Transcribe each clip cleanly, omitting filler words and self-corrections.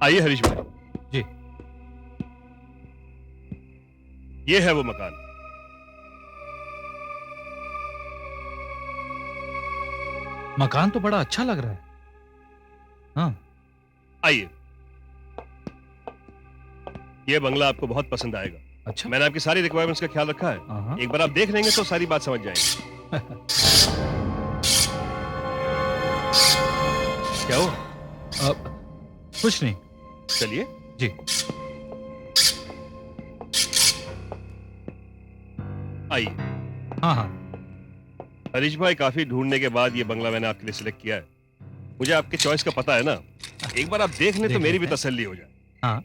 आइए हरीश भाई, जी। ये है वो मकान। मकान तो बड़ा अच्छा लग रहा है। हाँ। आइए, ये बंगला आपको बहुत पसंद आएगा। अच्छा। मैंने आपकी सारी रिक्वायरमेंट्स का ख्याल रखा हाँ। है। एक बार आप देख लेंगे तो सारी बात समझ जाएंगे। क्या हुआ? कुछ नहीं। चलिए। जी। आइए। हाँ हाँ। हरीश भाई, काफी ढूंढने के बाद ये बंगला मैंने आपके लिए सिलेक्ट किया है। मुझे आपके चॉइस का पता है ना। एक बार आप देख लें तो मेरी भी तसल्ली हो जाए। हाँ।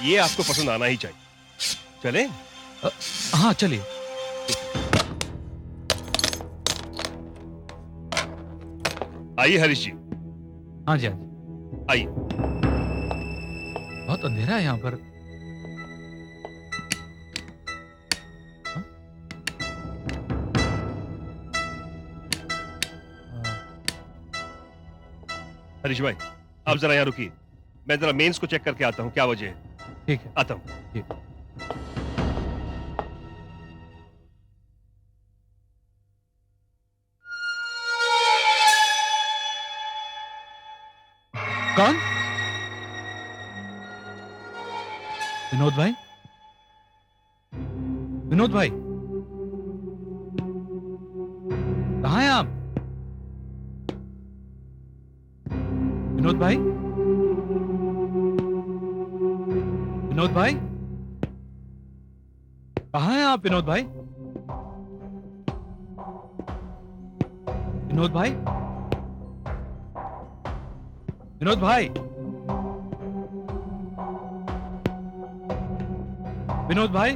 ये आपको पसंद आना ही चाहिए। चले? हाँ चलिए। आइए हरीश जी। हाँ जी, हाँ जी। आइए। बहुत अंधेरा है यहाँ पर। हाँ? हरीश भाई, आप जरा यहाँ रुकिए। मैं जरा मेंस को चेक करके आता हूँ, क्या वजह है। ठीक है। आता हूँ। जी। कौन? विनोद भाई? विनोद भाई, कहाँ हैं आप? विनोद भाई? विनोद भाई? कहाँ हैं आप विनोद भाई? विनोद भाई? विनोद भाई? विनोद भाई?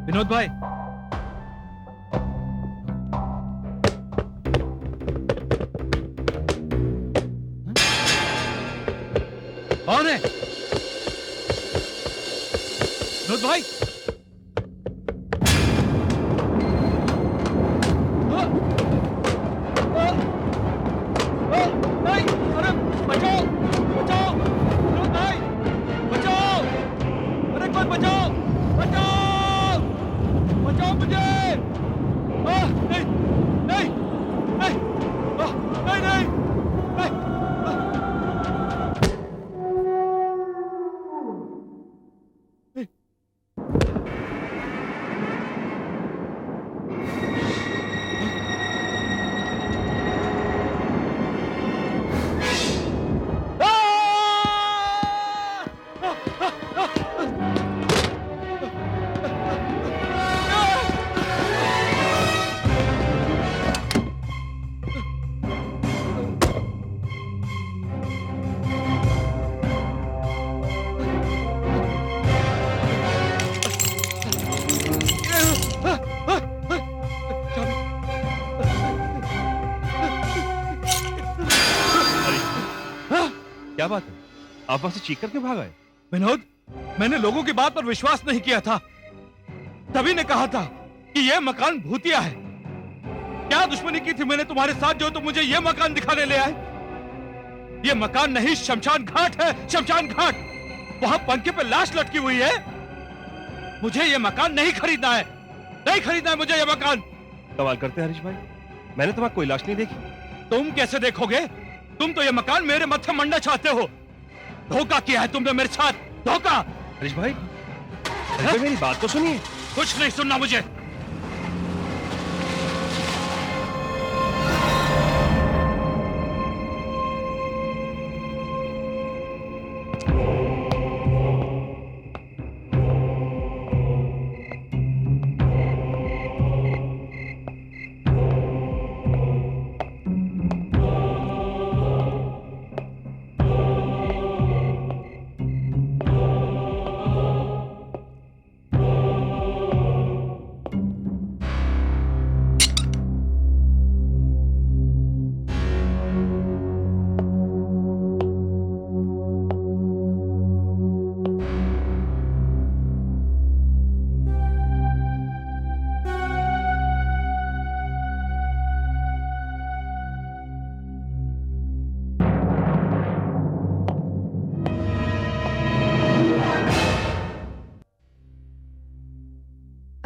विनोद भाई? कौन है? विनोद भाई? नहीं, अरे बचाओ, बचाओ, विनोद भाई, बचाओ, अरे कोई बचाओ, बचाओ, बचाओ मुझे, नहीं, नहीं, नहीं, नहीं, नहीं, नहीं, क्या बात है? आप वहां से चीख करके भाग आए? विनोद, मैंने लोगों की बात पर विश्वास नहीं किया था। तभी ने कहा था कि यह मकान भूतिया है। क्या दुश्मनी की थी मैंने तुम्हारे साथ जो तुम मुझे यह मकान दिखाने ले आए? यह मकान नहीं, शमशान घाट है, शमशान घाट। वहां पंखे पे लाश लटकी हुई है। मुझे यह मकान नहीं खरीदना है, नहीं खरीदना है मुझे यह मकान। कमाल करते हैं हरीश भाई, मैंने तो वहां कोई लाश नहीं देखी। तुम कैसे देखोगे? तुम तो यह मकान मेरे मत्थे मरना चाहते हो। धोखा किया है तुमने मेरे साथ, धोखा। हरीश भाई, मेरी बात तो सुनिए। कुछ नहीं सुनना मुझे।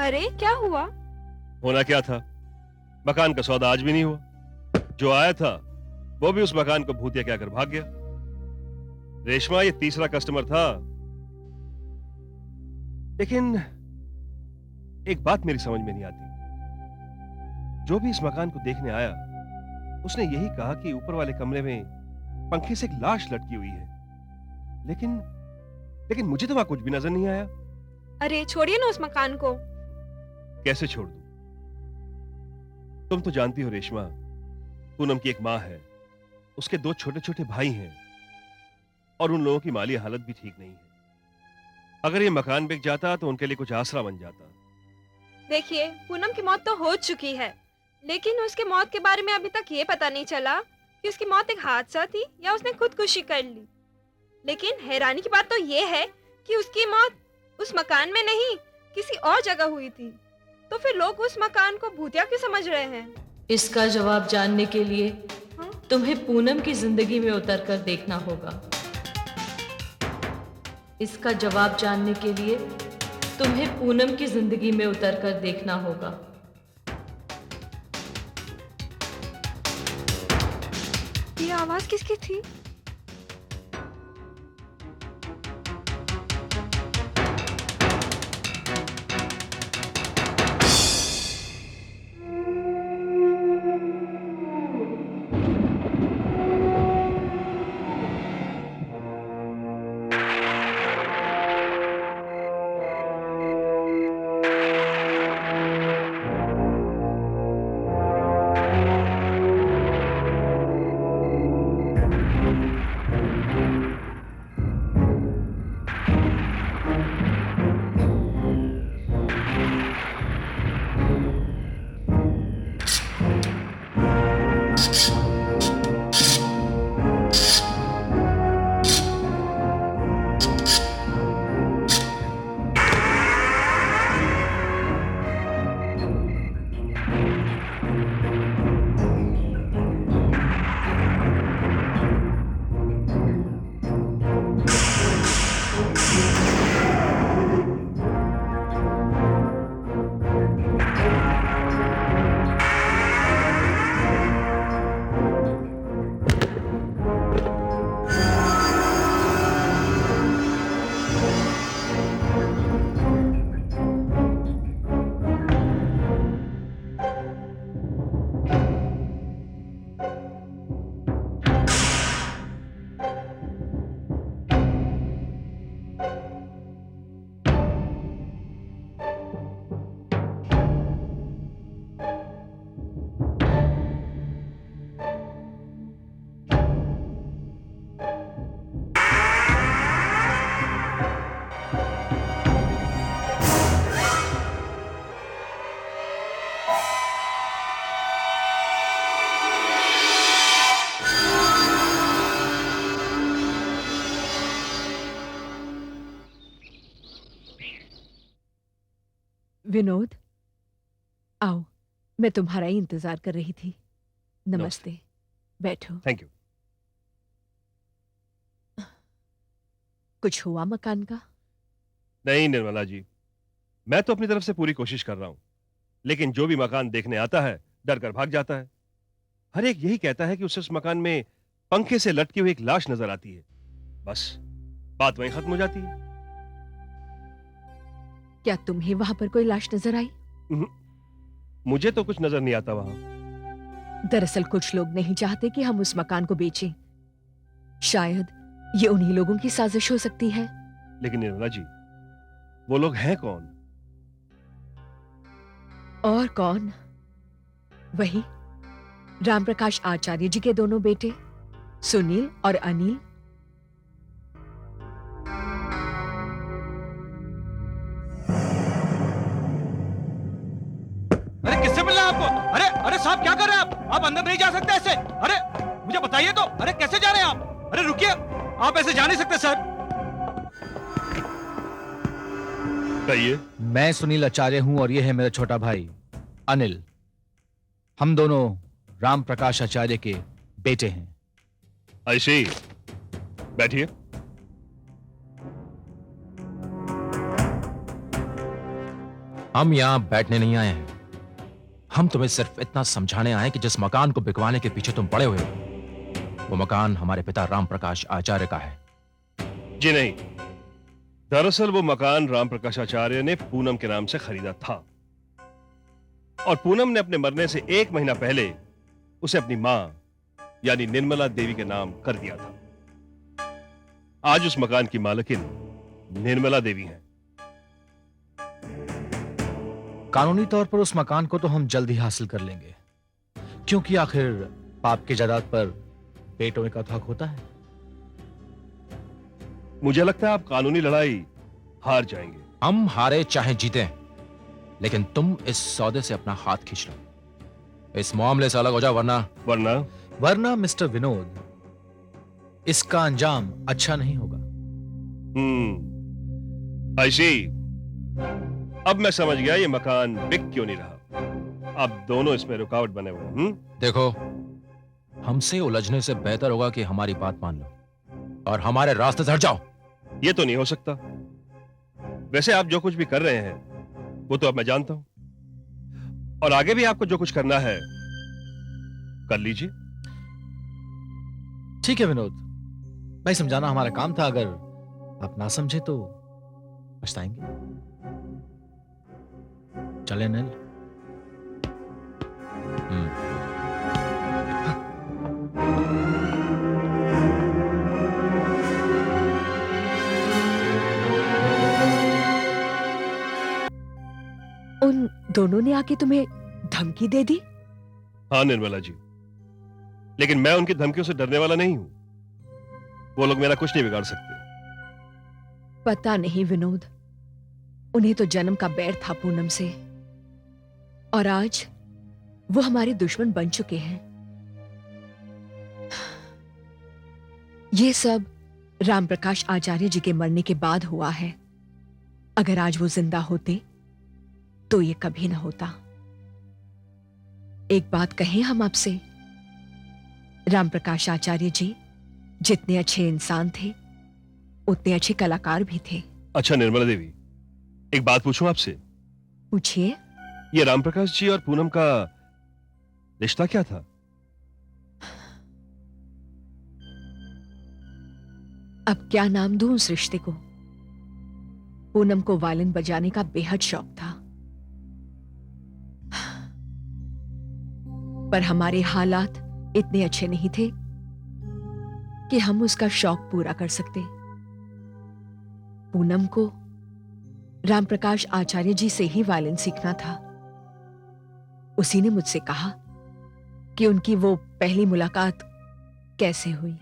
अरे क्या हुआ? होना क्या था, मकान का सौदा आज भी नहीं हुआ। जो आया था वो भी उस मकान को भूतिया कहकर भाग गया। रेशमा, ये तीसरा कस्टमर था। लेकिन एक बात मेरी समझ में नहीं आती। जो भी इस मकान को देखने आया उसने यही कहा कि ऊपर वाले कमरे में पंखे से एक लाश लटकी हुई है। लेकिन लेकिन मुझे तो वहां कुछ भी नजर नहीं आया। अरे छोड़िए ना उस मकान को। कैसे छोड़ दूं? तुम तो जानती हो रेशमा, पूनम की एक माँ है, उसके 2 छोटे छोटे भाई हैं और उन लोगों की माली हालत भी ठीक नहीं है। अगर ये मकान बिक जाता तो उनके लिए कुछ आसरा बन जाता। देखिए, पूनम की मौत तो हो चुकी है, लेकिन उसके मौत के बारे में अभी तक ये पता नहीं चला कि उसकी मौत एक हादसा थी या उसने खुदकुशी कर ली। लेकिन हैरानी की बात तो ये है कि उसकी मौत उस मकान में नहीं, किसी और जगह हुई थी। तो फिर लोग उस मकान को भूतिया क्यों समझ रहे हैं? इसका जवाब जानने के लिए हाँ? तुम्हें पूनम की जिंदगी में उतरकर देखना होगा। इसका जवाब जानने के लिए तुम्हें पूनम की जिंदगी में उतरकर देखना होगा। ये आवाज किसकी थी? विनोद, आओ, मैं तुम्हारा ही इंतजार कर रही थी। नमस्ते, बैठो। Thank you. कुछ हुआ मकान का? नहीं निर्मला जी, मैं तो अपनी तरफ से पूरी कोशिश कर रहा हूं, लेकिन जो भी मकान देखने आता है डर कर भाग जाता है। हर एक यही कहता है कि उसे उस मकान में पंखे से लटकी हुई एक लाश नजर आती है। बस बात वहीं खत्म हो जाती है। क्या तुम्हें वहां पर कोई लाश नजर आई? मुझे तो कुछ नजर नहीं आता वहां। दरअसल कुछ लोग नहीं चाहते कि हम उस मकान को बेचें। शायद ये उन्हीं लोगों की साजिश हो सकती है। लेकिन निर्मला जी, वो लोग हैं कौन? और कौन? वही रामप्रकाश आचार्य जी के दोनों बेटे सुनील और अनिल। अरे किससे मिलना है आपको? अरे अरे साहब, क्या कर रहे हैं आप अंदर नहीं जा सकते ऐसे। अरे मुझे बताइए तो। अरे कैसे जा रहे हैं आप? अरे रुकिए, आप ऐसे जा नहीं सकते सर। कहिए। मैं सुनील आचार्य हूं और ये है मेरा छोटा भाई अनिल। हम दोनों राम प्रकाश आचार्य के बेटे हैं। ऐसे ही बैठिए। हम यहां बैठने नहीं आए हैं, हम तुम्हें सिर्फ इतना समझाने आए कि जिस मकान को बिकवाने के पीछे तुम पड़े हुए हो, वो मकान हमारे पिता राम प्रकाश आचार्य का है। जी नहीं, दरअसल वो मकान राम प्रकाश आचार्य ने पूनम के नाम से खरीदा था और पूनम ने अपने मरने से 1 महीना पहले उसे अपनी मां यानी निर्मला देवी के नाम कर दिया था। आज उस मकान की मालकिन निर्मला देवी हैं। कानूनी तौर पर उस मकान को तो हम जल्द ही हासिल कर लेंगे, क्योंकि आखिर बाप की जायदाद पर बेटों का हक होता है। मुझे लगता है आप कानूनी लड़ाई हार जाएंगे। हम हारे चाहे जीते, लेकिन तुम इस सौदे से अपना हाथ खींच लो, इस मामले से अलग हो जाओ, वरना वरना मिस्टर विनोद, इसका अंजाम अच्छा नहीं होगा। आई सी। अब मैं समझ गया ये मकान बिक क्यों नहीं रहा। आप दोनों इसमें रुकावट बने हुए। देखो, हमसे उलझने से बेहतर होगा कि हमारी बात मान लो और हमारे रास्ते से हट जाओ। ये तो नहीं हो सकता। वैसे आप जो कुछ भी कर रहे हैं वो तो अब मैं जानता हूं, और आगे भी आपको जो कुछ करना है कर लीजिए। ठीक है विनोद, भाई समझाना हमारा काम था, अगर आप ना समझे तो पछताएंगे। चले नील। उन दोनों ने आके तुम्हें धमकी दे दी? हाँ निर्मला जी, लेकिन मैं उनकी धमकियों से डरने वाला नहीं हूं। वो लोग मेरा कुछ नहीं बिगाड़ सकते। पता नहीं विनोद, उन्हें तो जन्म का बैर था पूनम से, और आज वो हमारे दुश्मन बन चुके हैं। ये सब राम प्रकाश आचार्य जी के मरने के बाद हुआ है। अगर आज वो जिंदा होते तो ये कभी ना होता। एक बात कहें हम आपसे, राम प्रकाश आचार्य जी जितने अच्छे इंसान थे उतने अच्छे कलाकार भी थे। अच्छा निर्मला देवी, एक बात पूछूं आपसे? पूछिए। ये राम प्रकाश जी और पूनम का रिश्ता क्या था? अब क्या नाम दूं उस रिश्ते को? पूनम को वायलिन बजाने का बेहद शौक था, पर हमारे हालात इतने अच्छे नहीं थे कि हम उसका शौक पूरा कर सकते। पूनम को राम प्रकाश आचार्य जी से ही वायलिन सीखना था। उसी ने मुझसे कहा कि उनकी वो पहली मुलाकात कैसे हुई।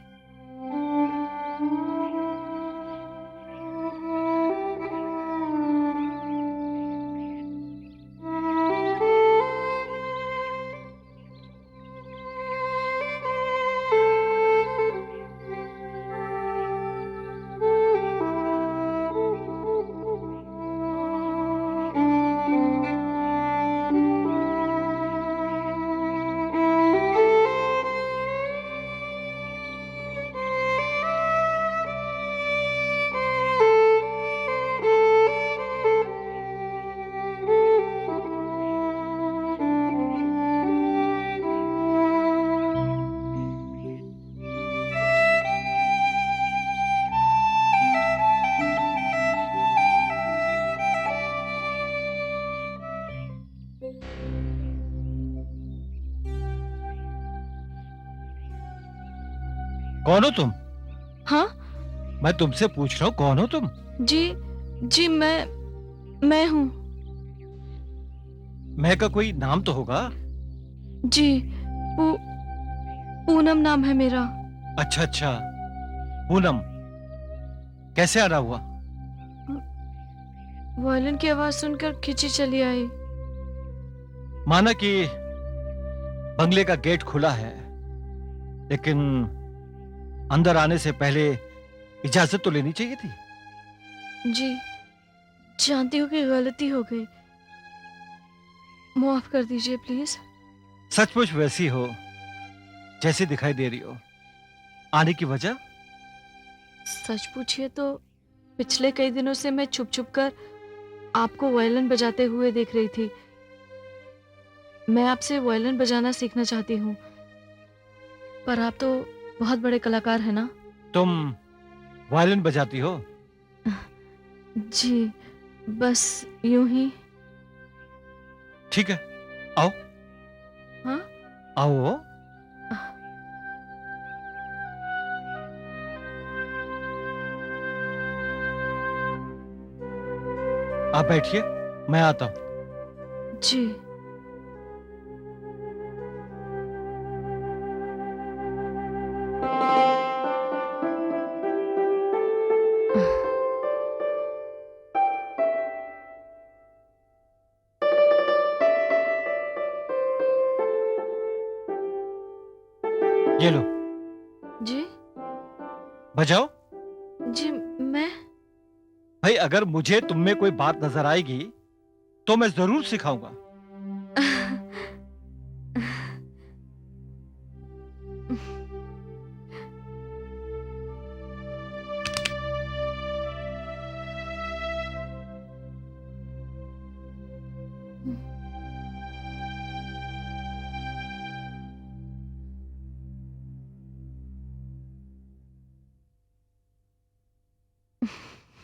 कौन हो तुम? हाँ मैं तुमसे पूछ रहा हूं, कौन हो तुम? जी जी मैं हूँ। मैं का कोई नाम तो होगा? जी पूनम नाम है मेरा। अच्छा अच्छा, पूनम, कैसे आना हुआ? वायलिन की आवाज सुनकर खिंची चली आई। माना कि बंगले का गेट खुला है, लेकिन अंदर आने से पहले इजाजत तो लेनी चाहिए थी। जी जानती हूँ कि गलती हो गई, माफ कर दीजिए प्लीज। सचमुच वैसी हो जैसी दिखाई दे रही हो। आने की वजह? सच पूछिए तो पिछले कई दिनों से मैं छुप छुप कर आपको वायलिन बजाते हुए देख रही थी। मैं आपसे वायलिन बजाना सीखना चाहती हूँ, पर आप तो बहुत बड़े कलाकार हैं ना। तुम वायलिन बजाती हो? जी, बस यूं ही। ठीक है, आओ। हाँ? आओ। आप बैठिए, मैं आता हूं। जी। ये लो, जी। बजाओ। जी, मैं। भाई, अगर मुझे तुम में कोई बात नजर आएगी तो मैं जरूर सिखाऊंगा।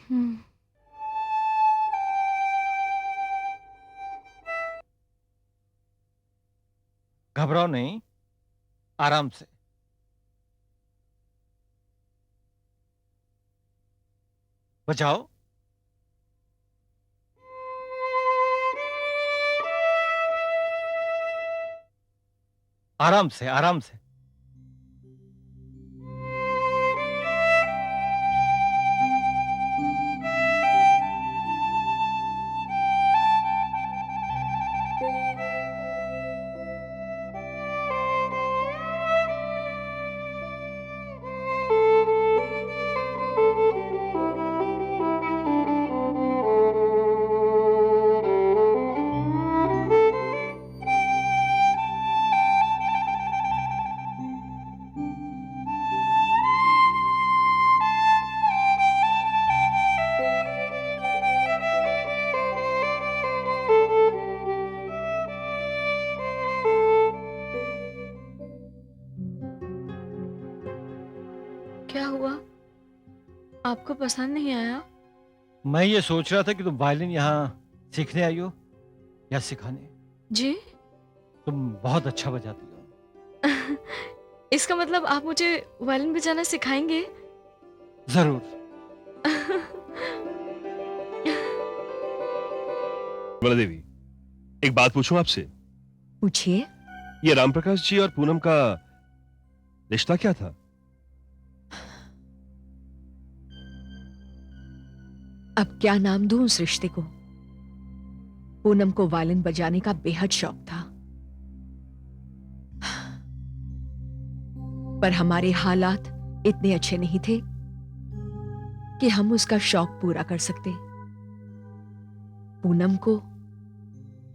हम्म। घबराओ नहीं, आराम से। बजाओ। आराम से, आराम से। क्या हुआ? आपको पसंद नहीं आया? मैं ये सोच रहा था कि तुम वायलिन यहाँ सीखने आई हो या सिखाने। जी। तुम बहुत अच्छा बजाती हो। इसका मतलब आप मुझे वायलिन बजाना सिखाएंगे? जरूर। कमला देवी, एक बात पूछूं आपसे? पूछिए। ये रामप्रकाश जी और पूनम का रिश्ता क्या था? अब क्या नाम दूं उस रिश्ते को? पूनम को वायलिन बजाने का बेहद शौक था, पर हमारे हालात इतने अच्छे नहीं थे कि हम उसका शौक पूरा कर सकते। पूनम को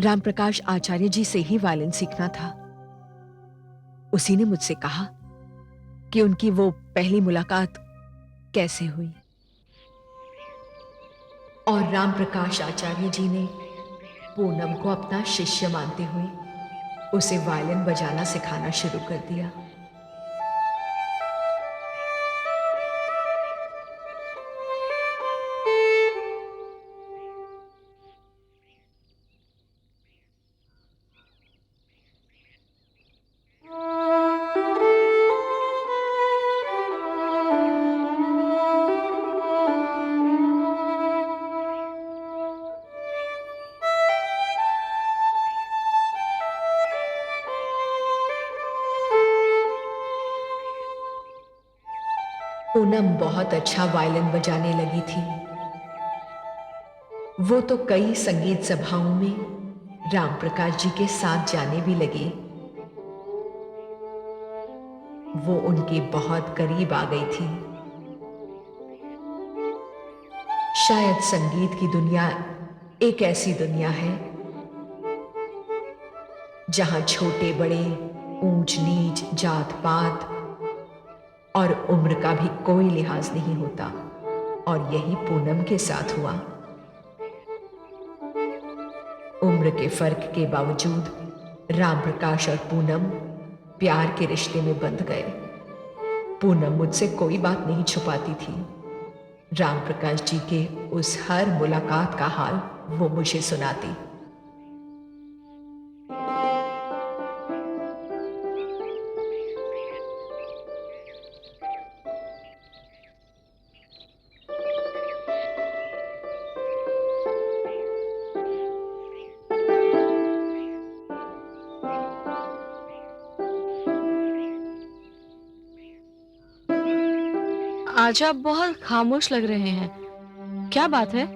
रामप्रकाश आचार्य जी से ही वायलिन सीखना था। उसी ने मुझसे कहा कि उनकी वो पहली मुलाकात कैसे हुई, और रामप्रकाश आचार्य जी ने पूनम को अपना शिष्य मानते हुए उसे वायलिन बजाना सिखाना शुरू कर दिया। पूनम बहुत अच्छा वायलिन बजाने लगी थी। वो तो कई संगीत सभाओं में रामप्रकाश जी के साथ जाने भी लगी। वो उनके बहुत करीब आ गई थी। शायद संगीत की दुनिया एक ऐसी दुनिया है जहां छोटे बड़े, ऊंच नीच, जात पात और उम्र का भी कोई लिहाज नहीं होता, और यही पूनम के साथ हुआ। उम्र के फर्क के बावजूद राम प्रकाश और पूनम प्यार के रिश्ते में बंध गए। पूनम मुझसे कोई बात नहीं छुपाती थी। राम प्रकाश जी के उस हर मुलाकात का हाल वो मुझे सुनाती। आज आप बहुत खामोश लग रहे हैं, क्या बात है?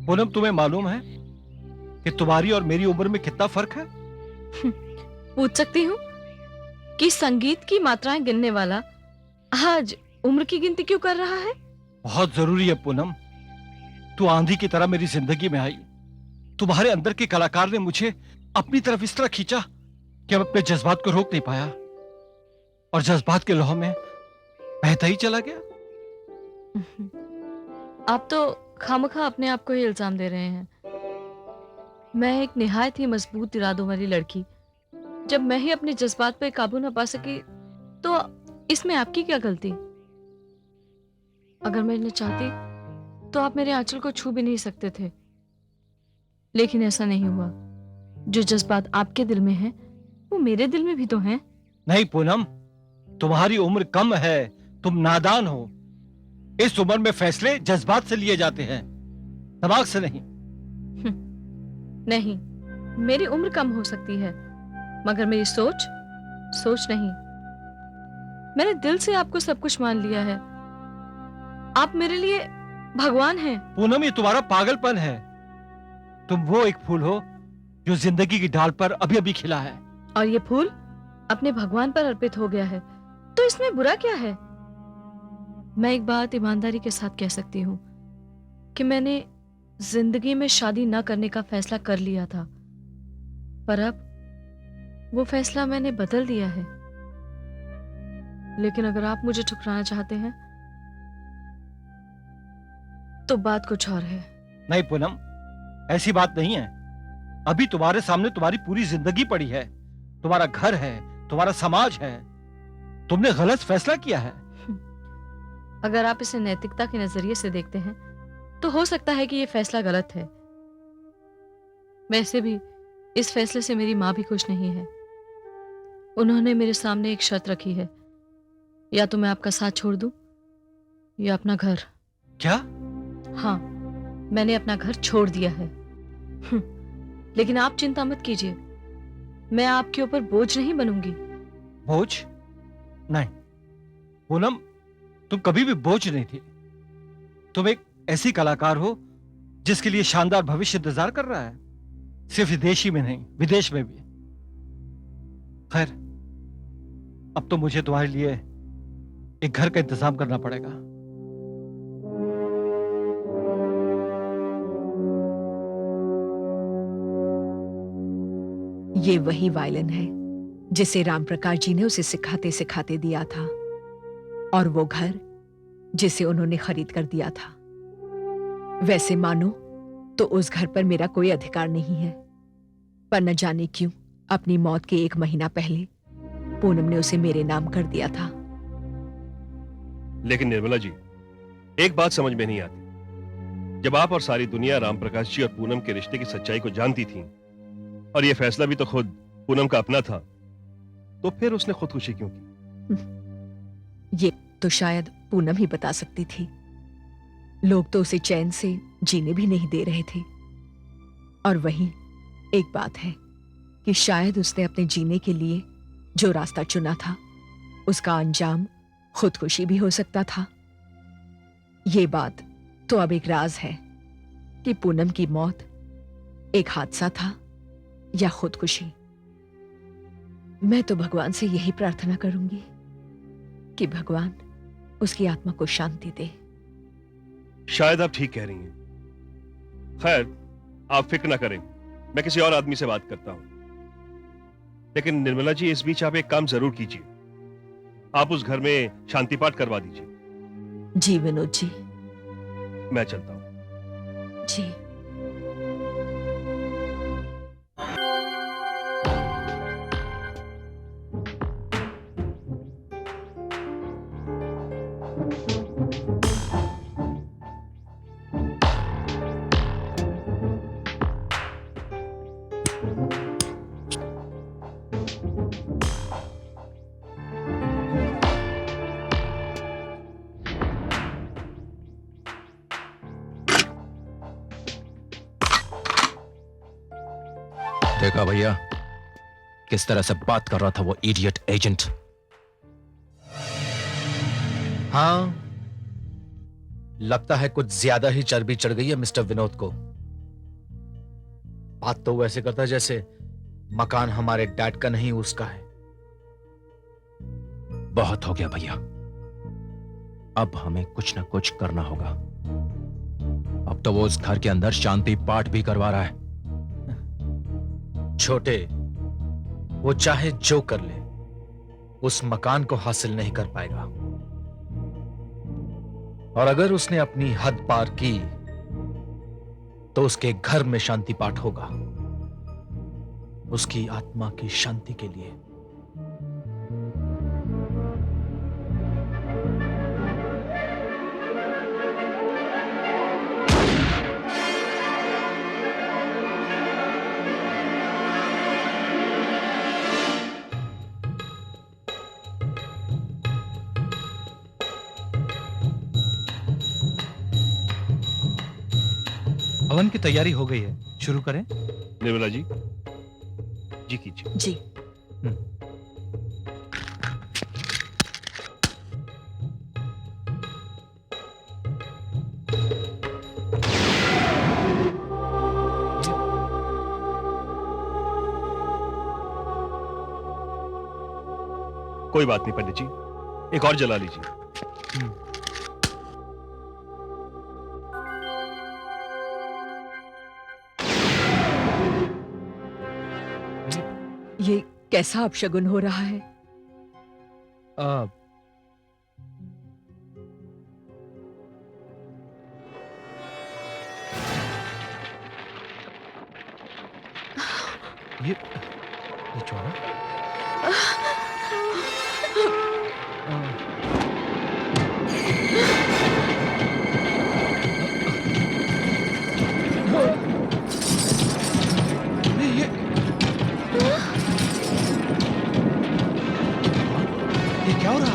पूनम, तुम्हें मालूम है कि तुम्हारी और मेरी उम्र में कितना फर्क है? पूछ सकती हूँ कि संगीत की मात्राएं गिनने वाला आज उम्र की गिनती क्यों कर रहा है? बहुत जरूरी है पूनम। तू आंधी की तरह मेरी जिंदगी में आई। तुम्हारे अंदर के कलाकार ने मुझे अपनी तरफ इस तरह खींचा कि मैं अपने जज्बात को रोक नहीं पाया और जज्बात के लौह में बहता ही चला गया। आप तो खामखा अपने आप को ही इल्जाम दे रहे हैं। मैं एक निहायत ही मजबूत इरादों वाली लड़की, जब मैं ही अपने जज्बात पर काबू न पा सकी तो इसमें आपकी क्या गलती? अगर मैं न चाहती तो आप मेरे आंचल को छू भी नहीं सकते थे, लेकिन ऐसा नहीं हुआ। जो जज्बात आपके दिल में हैं, वो मेरे दिल में भी तो हैं। नहीं पूनम, तुम्हारी उम्र कम है, तुम नादान हो। इस उम्र में फैसले जज्बात से लिए जाते हैं, दिमाग से नहीं। नहीं, मेरी उम्र कम हो सकती है, मगर मेरी सोच नहीं। मैंने दिल से आपको सब कुछ मान लिया है। आप मेरे लिए भगवान हैं। पूनम, ये तुम्हारा पागलपन है। तुम वो एक फूल हो जो जिंदगी की डाल पर अभी अभी खिला है, और ये फूल अपने भगवान पर अर्पित हो गया है, तो इसमें बुरा क्या है? मैं एक बात ईमानदारी के साथ कह सकती हूँ कि मैंने जिंदगी में शादी न करने का फैसला कर लिया था, पर अब वो फैसला मैंने बदल दिया है। लेकिन अगर आप मुझे ठुकराना चाहते हैं तो बात कुछ और है। नहीं पूनम, ऐसी बात नहीं है। अभी तुम्हारे सामने तुम्हारी पूरी जिंदगी पड़ी है, तुम्हारा घर है, तुम्हारा समाज है। तुमने गलत फैसला किया है। अगर आप इसे नैतिकता के नजरिए से देखते हैं तो हो सकता है कि यह फैसला गलत है। वैसे भी इस फैसले से मेरी माँ भी खुश नहीं है। उन्होंने मेरे सामने एक शर्त रखी है, या तो मैं आपका साथ छोड़ दूं या अपना घर। क्या? हाँ, मैंने अपना घर छोड़ दिया है। लेकिन आप चिंता मत कीजिए, मैं आपके ऊपर बोझ नहीं बनूंगी। बोझ? नहीं पूनम, तुम कभी भी बोझ नहीं थी। तुम एक ऐसी कलाकार हो जिसके लिए शानदार भविष्य इंतजार कर रहा है, सिर्फ देश ही में नहीं, विदेश में भी। खैर, अब तो मुझे तुम्हारे लिए एक घर का इंतजाम करना पड़ेगा। ये वही वायलिन है जिसे राम प्रकाश जी ने उसे सिखाते सिखाते दिया था, और वो घर जिसे उन्होंने खरीद कर दिया था। वैसे मानो तो उस घर पर मेरा कोई अधिकार नहीं है, पर न जाने क्यों अपनी मौत के 1 महीना पहले पूनम ने उसे मेरे नाम कर दिया था। लेकिन निर्मला जी, एक बात समझ में नहीं आती। जब आप और सारी दुनिया राम प्रकाश जी और पूनम के रिश्ते की सच्चाई को जानती थी, और यह फैसला भी तो खुद पूनम का अपना था, तो फिर उसने खुदकुशी क्यों की? ये तो शायद पूनम ही बता सकती थी। लोग तो उसे चैन से जीने भी नहीं दे रहे थे। और वहीं एक बात है कि शायद उसने अपने जीने के लिए जो रास्ता चुना था, उसका अंजाम खुदकुशी भी हो सकता था। ये बात तो अब एक राज है कि पूनम की मौत एक हादसा था या खुदकुशी। मैं तो भगवान से यही प्रार्थना करूंगी कि भगवान उसकी आत्मा को शांति दे। शायद आप ठीक कह रही हैं। खैर, आप फिक्र ना करें, मैं किसी और आदमी से बात करता हूं। लेकिन निर्मला जी, इस बीच आप एक काम जरूर कीजिए। आप उस घर में शांति पाठ करवा दीजिए। जी विनोद जी। मैं चलता हूं। जी। देखा भैया, किस तरह से बात कर रहा था वो इडियट एजेंट। हाँ, लगता है कुछ ज्यादा ही चर्बी चढ़ गई है मिस्टर विनोद को। बात तो वैसे करता है जैसे मकान हमारे डैड का नहीं उसका है। बहुत हो गया भैया, अब हमें कुछ ना कुछ करना होगा। अब तो वो उस घर के अंदर शांति पाठ भी करवा रहा है। छोटे, वो चाहे जो कर ले, उस मकान को हासिल नहीं कर पाएगा। और अगर उसने अपनी हद पार की तो उसके घर में शांति पाठ होगा, उसकी आत्मा की शांति के लिए। हवन की तैयारी हो गई है, शुरू करें? निर्मला जी, जी कीजिए। जी। कोई बात नहीं पंडित जी, एक और जला लीजिए। ये कैसा अपशगुन हो रहा है? ये छोड़ा। ये क्या हो रहा है?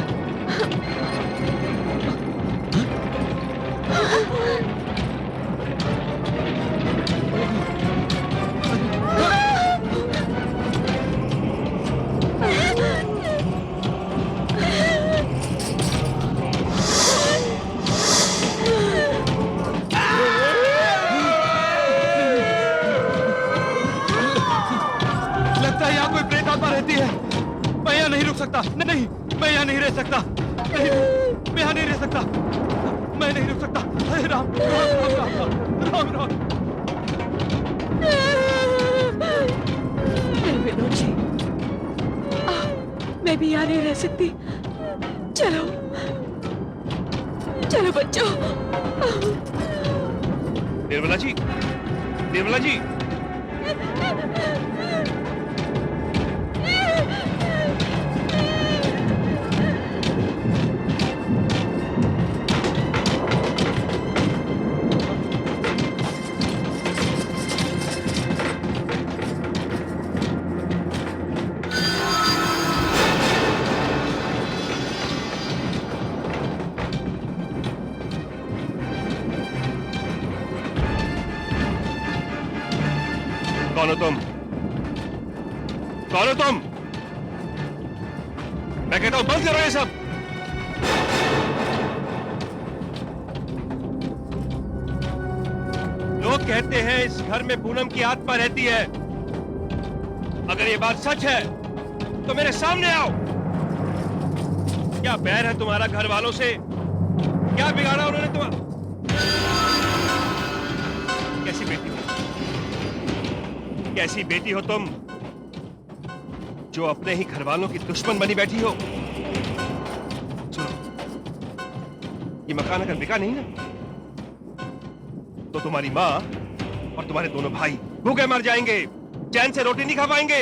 लगता है यहाँ कोई प्रेत आत्मा रहती है। मैं यहाँ नहीं रुक सकता। नहीं, मैं यहाँ नहीं रह सकता। नहीं, मैं यहाँ नहीं रह सकता। मैं नहीं रुक सकता। अरे राम, राम, राम, राम, राम, राम। विनोद जी, मैं भी यहाँ नहीं रह सकती। चलो चलो बच्चों। निर्मला जी, निर्मला जी, कौन हो तुम? कौन हो तुम? मैं कहता हूं बंद करो ये सब। लोग कहते हैं इस घर में पूनम की आत्मा रहती है। अगर ये बात सच है तो मेरे सामने आओ। क्या बैर है तुम्हारा घर वालों से? क्या बिगाड़ा उन्होंने तुम्हारा? कैसी बेटी हो? कैसी बेटी हो तुम जो अपने ही घर वालों की दुश्मन बनी बैठी हो? सुनो, ये मकान अगर बिका नहीं ना तो तुम्हारी माँ और तुम्हारे दोनों भाई भूखे मर जाएंगे, चैन से रोटी नहीं खा पाएंगे।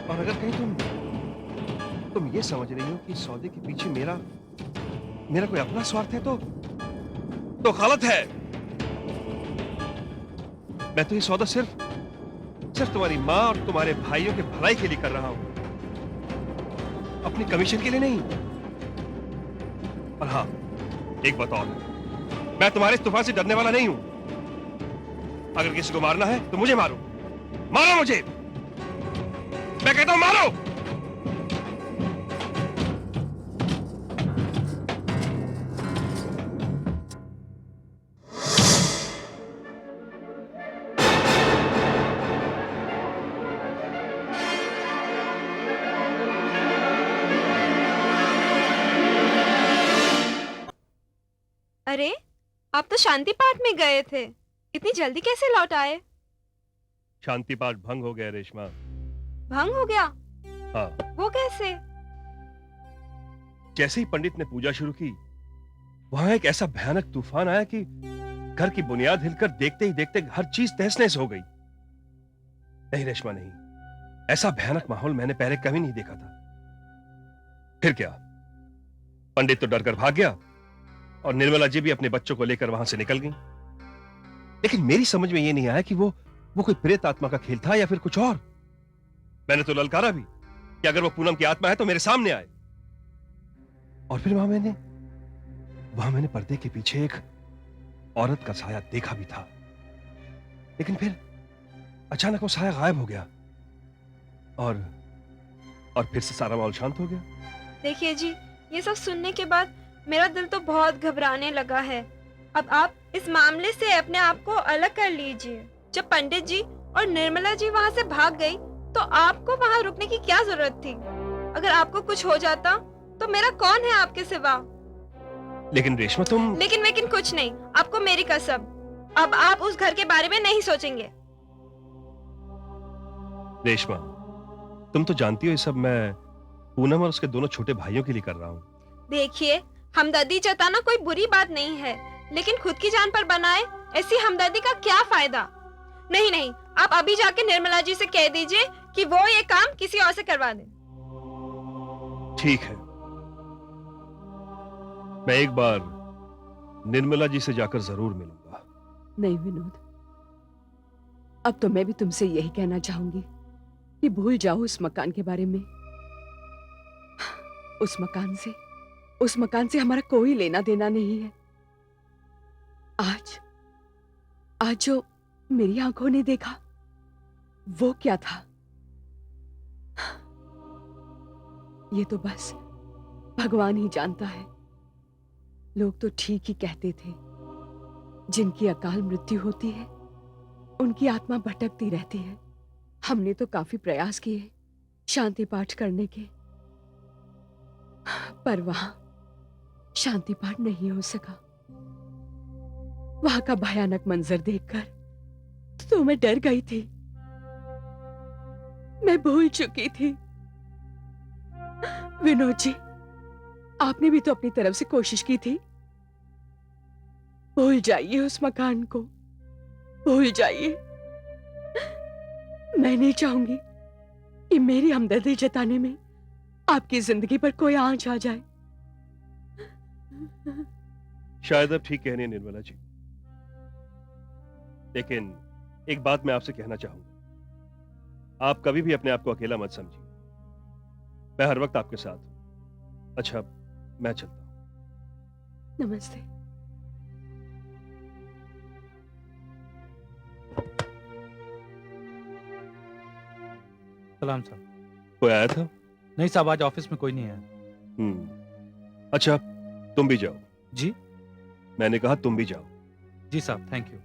और अगर कहीं तुम ये समझ रही हो कि सौदे के पीछे मेरा कोई अपना स्वार्थ है तो गलत है। मैं तो ये सौदा सिर्फ तुम्हारी माँ और तुम्हारे भाइयों के भलाई के लिए कर रहा हूं, अपनी कमीशन के लिए नहीं। और हाँ, एक बात और, मैं तुम्हारे इस तूफान से डरने वाला नहीं हूं। अगर किसी को मारना है तो मुझे मारो, मारो मुझे, मैं कहता हूं मारो। अरे, आप तो शांति पाठ में गए थे, इतनी जल्दी कैसे लौट आए? शांति पाठ भंग हो गया रेशमा। भंग हो गया? हाँ, वो कैसे? जैसे ही पंडित ने पूजा शुरू की, वहां एक ऐसा भयानक तूफान आया कि घर की बुनियाद हिलकर देखते ही देखते हर चीज तहस नहस हो गई। नहीं रेशमा नहीं, ऐसा भयानक माहौल मैंने पहले कभी नहीं देखा था। फिर क्या, पंडित तो डरकर भाग गया और निर्मला जी भी अपने बच्चों को लेकर वहां से निकल गई। लेकिन मेरी समझ में यह नहीं आया कि वो कोई प्रेत आत्मा का खेल था या फिर कुछ और। मैंने तो ललकारा भी कि अगर वो पूनम की आत्मा है तो मेरे सामने आए। और फिर वहां मैंने पर्दे के पीछे एक औरत का साया देखा भी था, लेकिन फिर अचानक वो साया गायब हो गया और फिर से सारा माहौल शांत हो गया। देखिए जी, ये सब सुनने के बाद मेरा दिल तो बहुत घबराने लगा है। अब आप इस मामले से अपने आप को अलग कर लीजिए। जब पंडित जी और निर्मला जी वहाँ से भाग गई तो आपको वहाँ रुकने की क्या जरूरत थी? अगर आपको कुछ हो जाता तो मेरा कौन है आपके सिवा? लेकिन रेशमा तुम... लेकिन कुछ नहीं, आपको मेरी कसम, अब आप उस घर के बारे में नहीं सोचेंगे। रेशमा, तुम तो जानती हो ये सब मैं पूनम और उसके दोनों छोटे भाइयों के लिए कर रहा हूँ। देखिए, हमदर्दी जताना कोई बुरी बात नहीं है, लेकिन खुद की जान पर बनाए ऐसी हमदर्दी का क्या फायदा? नहीं, आप अभी जाके निर्मला जी से कह दीजिए कि वो ये काम किसी और से करवा दे। ठीक है, मैं एक बार निर्मला जी से जाकर जरूर मिलूंगा। नहीं विनोद, अब तो मैं भी तुमसे यही कहना चाहूंगी कि भूल जाओ उस मकान के बारे में। उस मकान से हमारा कोई लेना देना नहीं है। आज जो मेरी आंखों ने देखा वो क्या था? ये तो बस भगवान ही जानता है। लोग तो ठीक ही कहते थे, जिनकी अकाल मृत्यु होती है उनकी आत्मा भटकती रहती है। हमने तो काफी प्रयास किए शांति पाठ करने के, पर वहां शांति पाठ नहीं हो सका। वहां का भयानक मंजर देखकर तो मैं डर गई थी, मैं भूल चुकी थी। विनोद जी, आपने भी तो अपनी तरफ से कोशिश की थी। भूल जाइए उस मकान को, भूल जाइए। मैं नहीं चाहूंगी कि मेरी हमदर्दी जताने में आपकी जिंदगी पर कोई आंच आ जाए। शायद अब ठीक कहने निर्मला जी, लेकिन एक बात मैं आपसे कहना चाहूंगा। आप कभी भी अपने आप को अकेला मत समझिए, मैं हर वक्त आपके साथ हूं। अच्छा, मैं चलता हूं। नमस्ते। सलाम साहब। कोई आया था? नहीं साहब, आज ऑफिस में कोई नहीं आया। अच्छा, तुम भी जाओ। जी? मैंने कहा तुम भी जाओ। जी साहब, थैंक यू।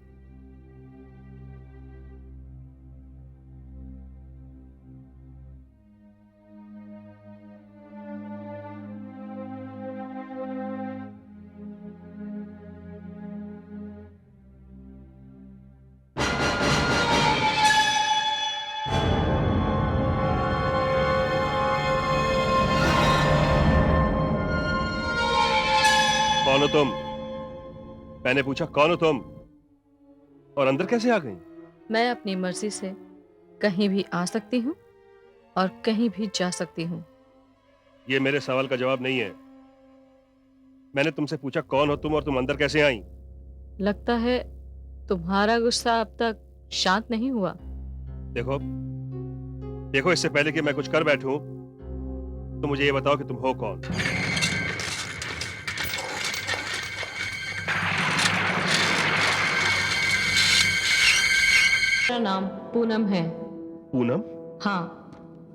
कौन हो तुम? मैंने पूछा कौन हो तुम, और अंदर कैसे आ गई? मैं अपनी मर्जी से कहीं भी आ सकती हूँ और कहीं भी जा सकती हूँ। ये मेरे सवाल का जवाब नहीं है। मैंने तुमसे पूछा कौन हो तुम और तुम अंदर कैसे आई? लगता है तुम्हारा गुस्सा अब तक शांत नहीं हुआ। देखो, इससे पहले कि मैं कुछ कर बैठूं, तो मुझे ये बताओ कि तुम हो कौन? मेरा नाम पूनम है। पूनम? हाँ,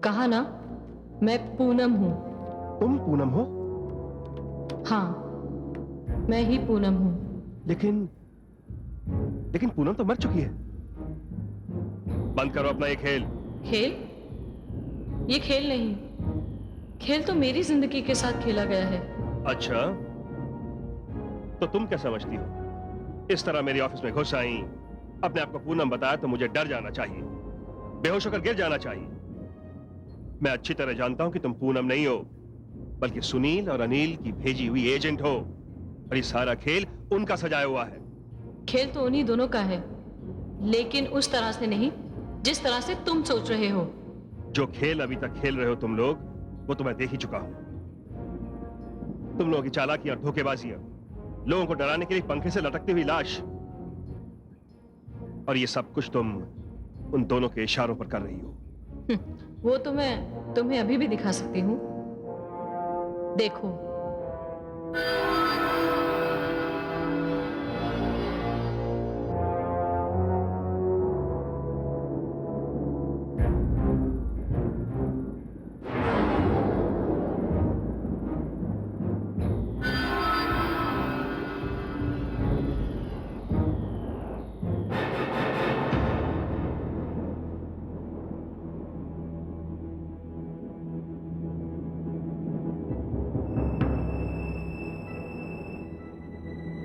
कहा ना, मैं पूनम हूँ। तुम पूनम हो? हाँ, मैं ही पूनम हूँ। लेकिन लेकिन पूनम तो मर चुकी है। बंद करो अपना ये खेल। खेल? ये खेल नहीं, खेल तो मेरी जिंदगी के साथ खेला गया है। अच्छा, तो तुम क्या समझती हो? इस तरह मेरी ऑफिस में घुस आई, अपने आप को पूनम बताया तो मुझे डर जाना चाहिए, बेहोश होकर गिर जाना चाहिए। मैं अच्छी तरह जानता हूं कि तुम पूनम नहीं हो, बल्कि सुनील और अनिल की भेजी हुई एजेंट हो, और ये सारा खेल उनका सजाया हुआ है। खेल तो उन्हीं दोनों का है, लेकिन उस तरह से नहीं जिस तरह से तुम सोच रहे हो। जो खेल अभी तक खेल रहे हो तुम लोग, वो तो मैं देख ही चुका हूं। तुम लोगों की चालाकी और धोखेबाजियां, लोगों को डराने के लिए पंखे से लटकती हुई लाश, और ये सब कुछ तुम उन दोनों के इशारों पर कर रही हो। वो तो मैं तुम्हें अभी भी दिखा सकती हूँ। देखो।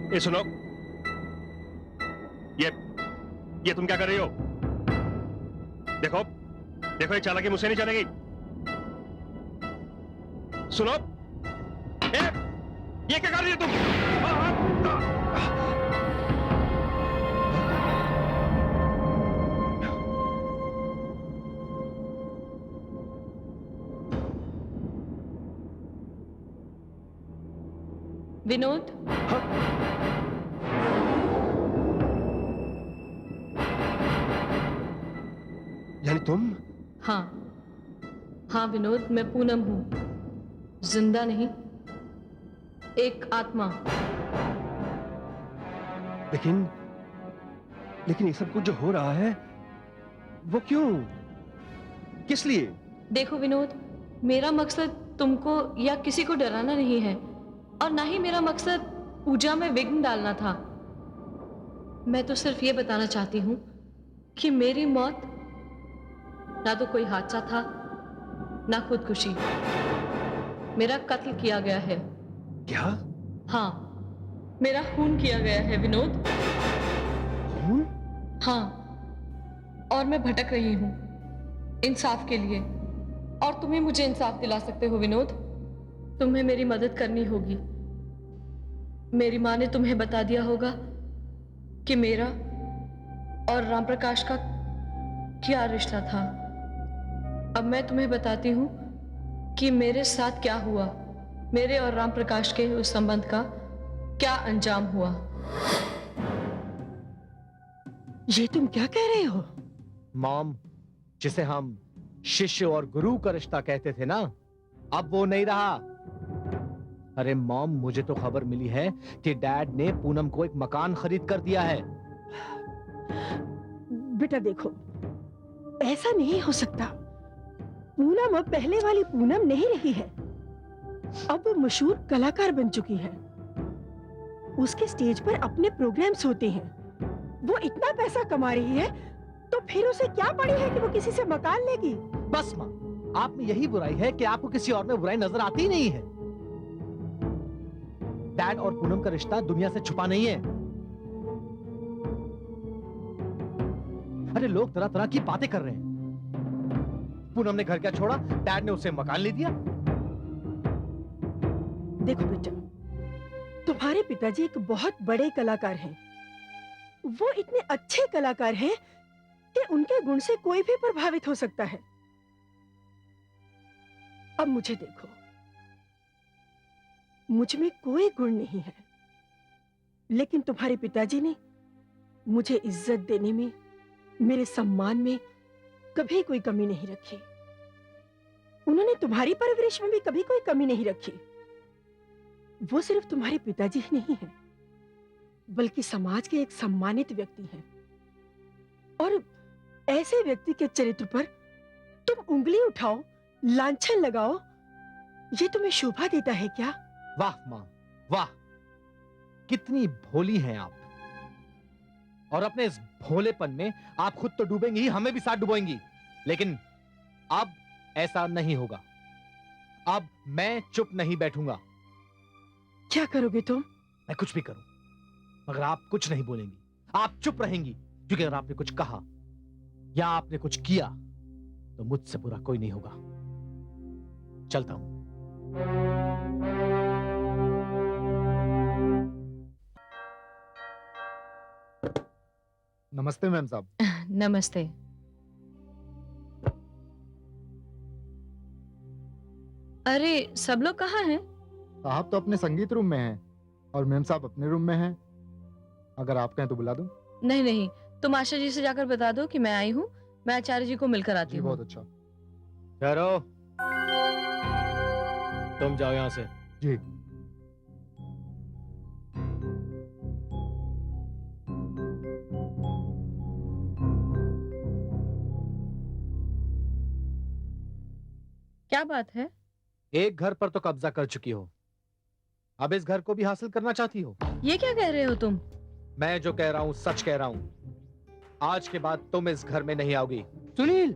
ये सुनो, ये तुम क्या कर रही हो? देखो देखो, ये चालाकी मुझसे नहीं चलेगी। सुनो, ये क्या कर रही हो तुम? विनोद, यानी तुम? हाँ हाँ विनोद, मैं पूनम हूँ, जिंदा नहीं, एक आत्मा। लेकिन लेकिन ये सब कुछ जो हो रहा है, वो क्यों, किस लिए? देखो विनोद, मेरा मकसद तुमको या किसी को डराना नहीं है, और ना ही मेरा मकसद पूजा में विघ्न डालना था। मैं तो सिर्फ ये बताना चाहती हूँ कि मेरी मौत ना तो कोई हादसा था, ना खुदकुशी। मेरा कत्ल किया गया है। क्या? हाँ, मेरा खून किया गया है विनोद। खून? हाँ, और मैं भटक रही हूँ इंसाफ के लिए, और तुम्हें मुझे इंसाफ दिला सकते हो विनोद। तुम्हें मेरी मदद करनी होगी। मेरी माँ ने तुम्हें बता दिया होगा कि मेरा और राम प्रकाश का क्या रिश्ता था। अब मैं तुम्हें बताती हूँ कि मेरे साथ क्या हुआ, मेरे और राम प्रकाश के उस संबंध का क्या अंजाम हुआ। ये तुम क्या कह रहे हो? मॉम, जिसे हम शिष्य और गुरु का रिश्ता कहते थे ना, अब वो नहीं रहा। अरे मॉम, मुझे तो खबर मिली है कि डैड ने पूनम को एक मकान खरीद कर दिया है। बेटा देखो, ऐसा नहीं हो सकता। पूनम अब पहले वाली पूनम नहीं रही है। अब वो मशहूर कलाकार बन चुकी है। उसके स्टेज पर अपने प्रोग्राम्स होते हैं। वो इतना पैसा कमा रही है, तो फिर उसे क्या पड़ी है कि वो किसी से मकान लेगी? बस माँ, आप में यही बुराई है कि आपको किसी और में बुराई नजर आती ही नहीं है। डैड और पूनम का रिश्ता दुनिया से छुपा नहीं है। अरे लोग तरह तरह की बातें कर रहे हैं। पूनम ने घर क्या छोड़ा, डैड ने उसे मकान ले दिया। देखो बेटा, तुम्हारे पिताजी एक बहुत बड़े कलाकार हैं। वो इतने अच्छे कलाकार हैं कि उनके गुण से कोई भी प्रभावित हो सकता है। अब मुझे देखो, मुझ में कोई गुण नहीं है, लेकिन तुम्हारे पिताजी ने मुझे इज्जत देने में, मेरे सम्मान में कभी कोई कमी नहीं रखी। उन्होंने तुम्हारी परवरिश में भी कभी कोई कमी नहीं रखी। वो सिर्फ तुम्हारे पिताजी ही नहीं है, बल्कि समाज के एक सम्मानित व्यक्ति हैं। और ऐसे व्यक्ति के चरित्र पर तुम उंगली उठाओ, लांछन लगाओ, ये तुम्हें शोभा देता है क्या? वाह माँ, वाह, कितनी भोली हैं आप। और अपने इस भोलेपन में आप खुद तो डूबेंगी ही, हमें भी साथ डुबोएंगी। लेकिन अब ऐसा नहीं होगा। अब मैं चुप नहीं बैठूंगा। क्या करोगे तुम? मैं कुछ भी करूं, मगर आप कुछ नहीं बोलेंगी, आप चुप रहेंगी। क्योंकि अगर आपने कुछ कहा या आपने कुछ किया तो मुझसे बुरा कोई नहीं होगा। चलता हूं। नमस्ते मैम साहब। नमस्ते। अरे सब लोग कहाँ हैं? साहब तो अपने संगीत रूम में हैं और मैम साहब अपने रूम में हैं। अगर आप कहें तो बुला दूं? नहीं नहीं, तुम आशा जी से जाकर बता दो कि मैं आई हूँ। मैं आचार्य जी को मिलकर आती जी हूँ। बहुत अच्छा। ठहरो, तुम जाओ यहां से। जी। क्या बात है? एक घर पर तो कब्जा कर चुकी हो, अब इस घर को भी हासिल करना चाहती हो? ये क्या कह रहे हो तुम? मैं जो कह रहा हूं सच कह रहा हूं। आज के बाद तुम इस घर में नहीं आओगी। सुनील,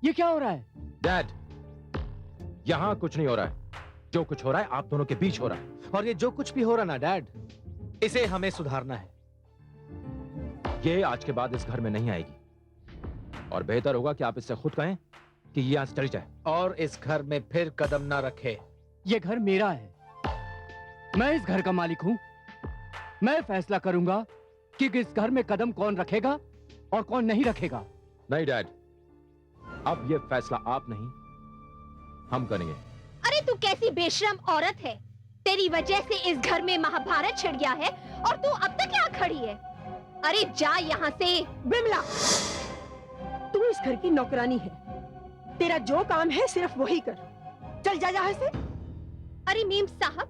ये क्या हो रहा है? डैड, यहां कुछ नहीं हो रहा है। जो कुछ हो रहा है आप दोनों के बीच हो रहा है। और ये जो कुछ भी हो रहा ना डैड, इसे हमें सुधारना है। ये आज के बाद इस घर में नहीं आएगी और बेहतर होगा कि आप इससे खुद कहें कि ये आज चली जाए और इस घर में फिर कदम ना रखे। ये घर मेरा है, मैं इस घर का मालिक हूं। मैं फैसला करूंगा कि इस घर में कदम कौन रखेगा और कौन नहीं रखेगा। नहीं डैड, अब ये फैसला आप नहीं हम करेंगे। अरे तू कैसी बेशरम औरत है, तेरी वजह से इस घर में महाभारत छिड़ गया है और तू अब तक यहाँ खड़ी है। अरे जा यहाँ से। बिमला, तू इस घर की नौकरानी है, तेरा जो काम है सिर्फ वही कर। चल जा यहाँ से। अरे मीम साहब,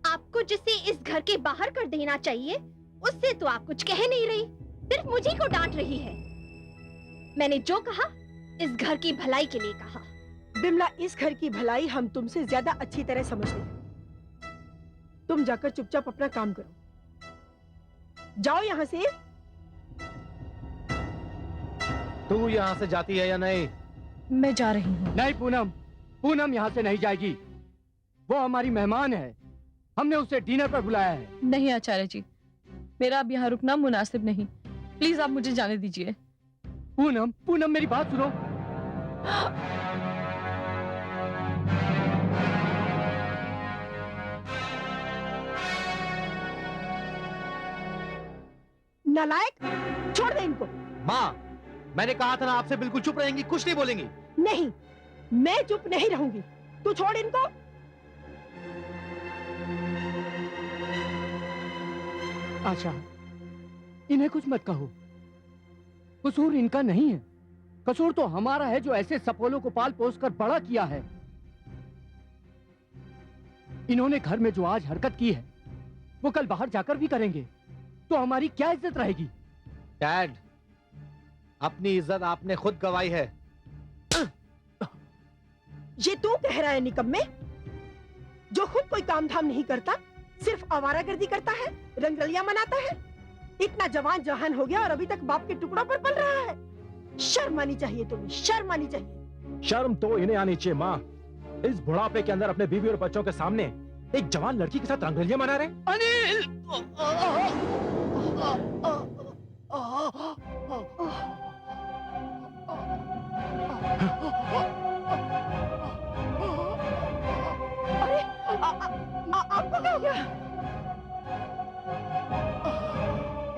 आपको जिसे इस घर के बाहर कर देना चाहिए उससे तो आप कुछ कह नहीं रही, सिर्फ मुझे को डांट रही है। मैंने जो कहा इस घर की भलाई के लिए कहा। बिमला, इस घर की भलाई हम तुमसे ज्यादा अच्छी तरह समझते हैं। तुम जाकर चुपचाप अपना काम करो। जाओ यहाँ से। तू यहाँ से जाती है या नहीं? मैं जा रही हूँ। नहीं पूनम, पूनम यहाँ से नहीं जाएगी। वो हमारी मेहमान है, हमने उसे डिनर पर बुलाया है। नहीं आचार्य जी, मेरा अब यहाँ रुकना मुनासिब नहीं। प्लीज आप मुझे जाने दीजिए। पूनम, पूनम मेरी बात सुनो। नालायक, छोड़ दे इनको। माँ, मैंने कहा था ना आपसे बिल्कुल चुप रहेंगी, कुछ नहीं बोलेंगी। नहीं, मैं चुप नहीं रहूंगी। तू छोड़ इनको। आशा, इन्हें कुछ मत कहो। कसूर इनका नहीं है, कसूर तो हमारा है जो ऐसे सपोलों को पाल पोस कर बड़ा किया है। इन्होंने घर में जो आज हरकत की है वो कल बाहर जाकर भी करेंगे, तो हमारी क्या इज्जत रहेगी? डैड, अपनी इज्जत आपने खुद गंवाई है। ये तू कह रहा है निकम्मे, जो खुद कोई काम धाम नहीं करता, सिर्फ आवारागर्दी करता है, रंगरलियां मनाता है। इतना जवान जहान हो गया और अभी तक बाप के टुकड़ों पर पल रहा है। शर्म आनी चाहिए तुम्हें, शर्म आनी चाहिए। शर्म तो इन्हें आनी चाहिए माँ। इस बुढ़ापे के अंदर अपने बीवी और बच्चों के सामने एक जवान लड़की के साथ रंगरलियां मना रहे। अनिल! अरे आपको क्या हो गया?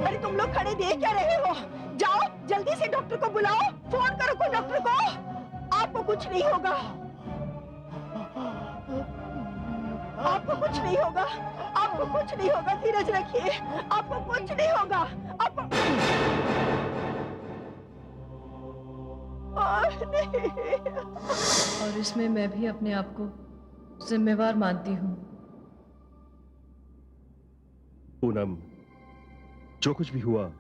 अरे तुम लोग खड़े देख क्या रहे हो? जाओ जल्दी से डॉक्टर को बुलाओ, फोन करो कोई डॉक्टर को। आपको कुछ नहीं होगा, आपको कुछ नहीं होगा, आपको कुछ नहीं होगा। धीरज रखिए, आपको कुछ नहीं होगा। आपको और इसमें मैं भी अपने आप को जिम्मेवार मानती हूँ। पूनम, जो कुछ भी हुआ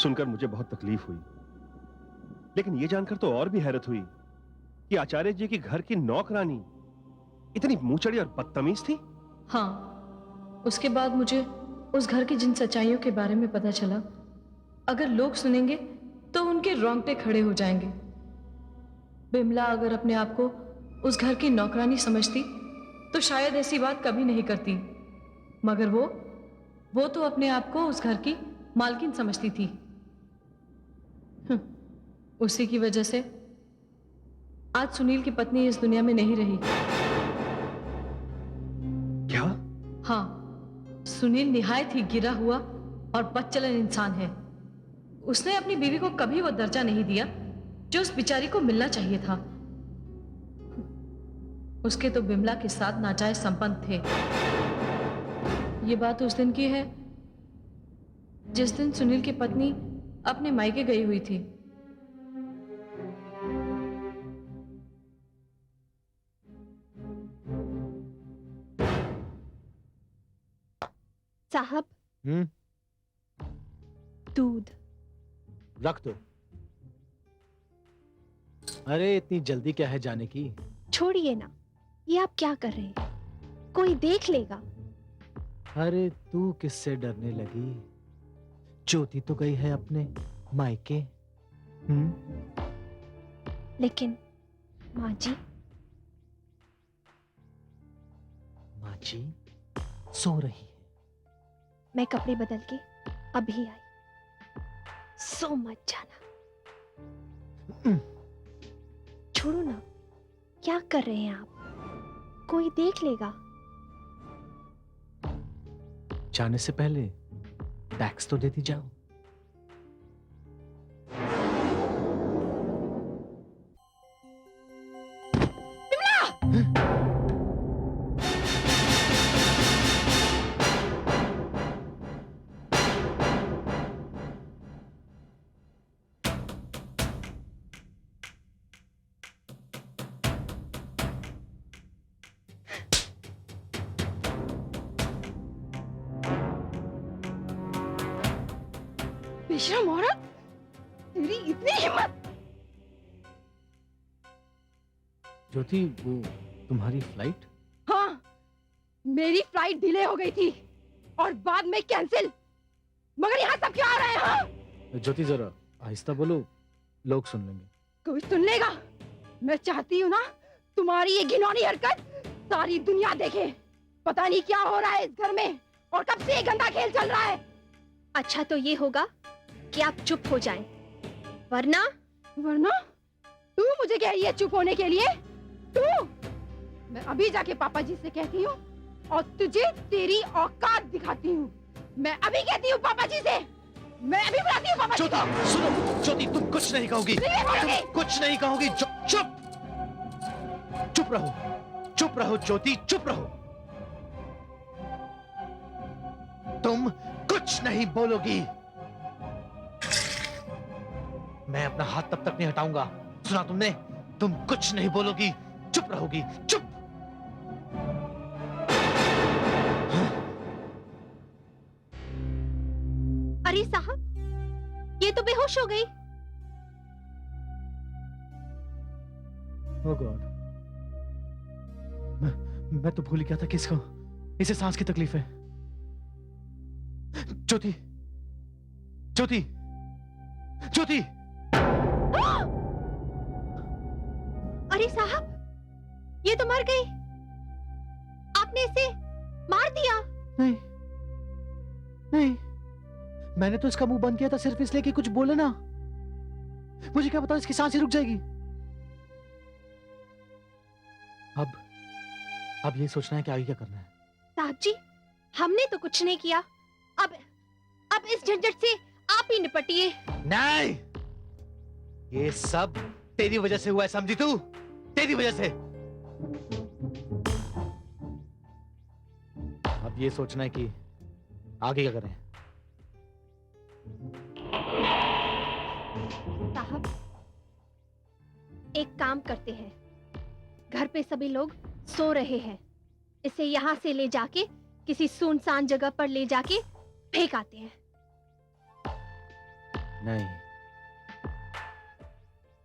सुनकर मुझे बहुत तकलीफ हुई, लेकिन यह जानकर तो और भी हैरत हुई कि आचार्य जी के घर की नौकरानी इतनी मुंहचड़ी और बदतमीज थी। हाँ, उसके बाद मुझे उस घर की जिन सच्चाइयों के बारे में पता चला, अगर लोग सुनेंगे तो उनके रोंगटे खड़े हो जाएंगे। बिमला अगर अपने आप को उस घर की नौकरानी समझती तो शायद ऐसी बात कभी नहीं करती, मगर वो तो अपने आप को उस घर की मालकिन समझती थी। उसी की वजह से आज सुनील की पत्नी इस दुनिया में नहीं रही। क्या? हाँ, सुनील निहायत ही गिरा हुआ और बदचलन इंसान है। उसने अपनी बीवी को कभी वो दर्जा नहीं दिया जो उस बेचारी को मिलना चाहिए था। उसके तो बिमला के साथ नाजायज संबंध थे। ये बात उस दिन की है जिस दिन सुनील की पत्नी अपने मायके गई हुई थी। साहब, दूध रख दो। अरे इतनी जल्दी क्या है जाने की? छोड़िए ना, ये आप क्या कर रहे हैं? कोई देख लेगा। अरे तू किससे डरने लगी? ज्योति तो गई है अपने मायके। लेकिन माँ जी सो रही है। मैं कपड़े बदल के अभी आई। सो मत जाना। छोड़ो ना, क्या कर रहे हैं आप? कोई देख लेगा। जाने से पहले टैक्स तो देती जाओ। बेशरम औरत, तेरी इतनी हिम्मत! ज्योति, वो तुम्हारी फ्लाइट? हाँ, मेरी फ्लाइट डिले हो गई थी और बाद में कैंसिल। मगर यहाँ सब क्यों आ रहे हैं? हाँ? ज्योति जरा आहिस्ता बोलो, लोग सुन लेंगे। कोई सुन लेगा? मैं चाहती हूँ ना तुम्हारी ये घिनौनी हरकत सारी दुनिया देखे। पता नहीं क्या हो रहा है इस घर में और कब से ये गंदा खेल चल रहा है। अच्छा तो ये होगा कि आप चुप हो जाएं, वरना तू मुझे कह रही है चुप होने के लिए? तू? मैं अभी जाके पापा जी से कहती हूँ और तुझे तेरी औकात दिखाती हूँ। मैं अभी कहती हूँ पापा जी से। मैं अभी बुलाती हूँ पापा जी को। सुनो ज्योति, तुम कुछ नहीं कहोगी। तुम कुछ नहीं कहोगी। चुप चुप रहो ज्योति, चुप रहो। तुम कुछ नहीं बोलोगी। मैं अपना हाथ तब तक नहीं हटाऊंगा। सुना तुमने? तुम कुछ नहीं बोलोगी, चुप रहोगी। चुप। अरे साहब, ये तो बेहोश हो गई। ओह गॉड, मैं तो भूल ही गया था कि इसे सांस की तकलीफ है। ज्योति, ज्योति, ज्योति! अरे साहब, ये तो मर गई। आपने इसे मार दिया? नहीं, नहीं, मैंने तो इसका मुंह बंद किया था सिर्फ इसलिए कि कुछ बोले ना। मुझे क्या पता इसकी सांस ही रुक जाएगी। अब ये सोचना है कि आगे क्या करना है। साहब जी, हमने तो कुछ नहीं किया। अब इस झंझट से आप ही निपटिए। नहीं, ये सब तेरी वजह से हुआ है, समझी तू? तेरी वजह से। अब ये सोचना है कि आगे क्या करें। साहब, एक काम करते हैं। घर पे सभी लोग सो रहे हैं, इसे यहाँ से ले जाके किसी सुनसान जगह पर ले जाके फेंक आते हैं। नहीं,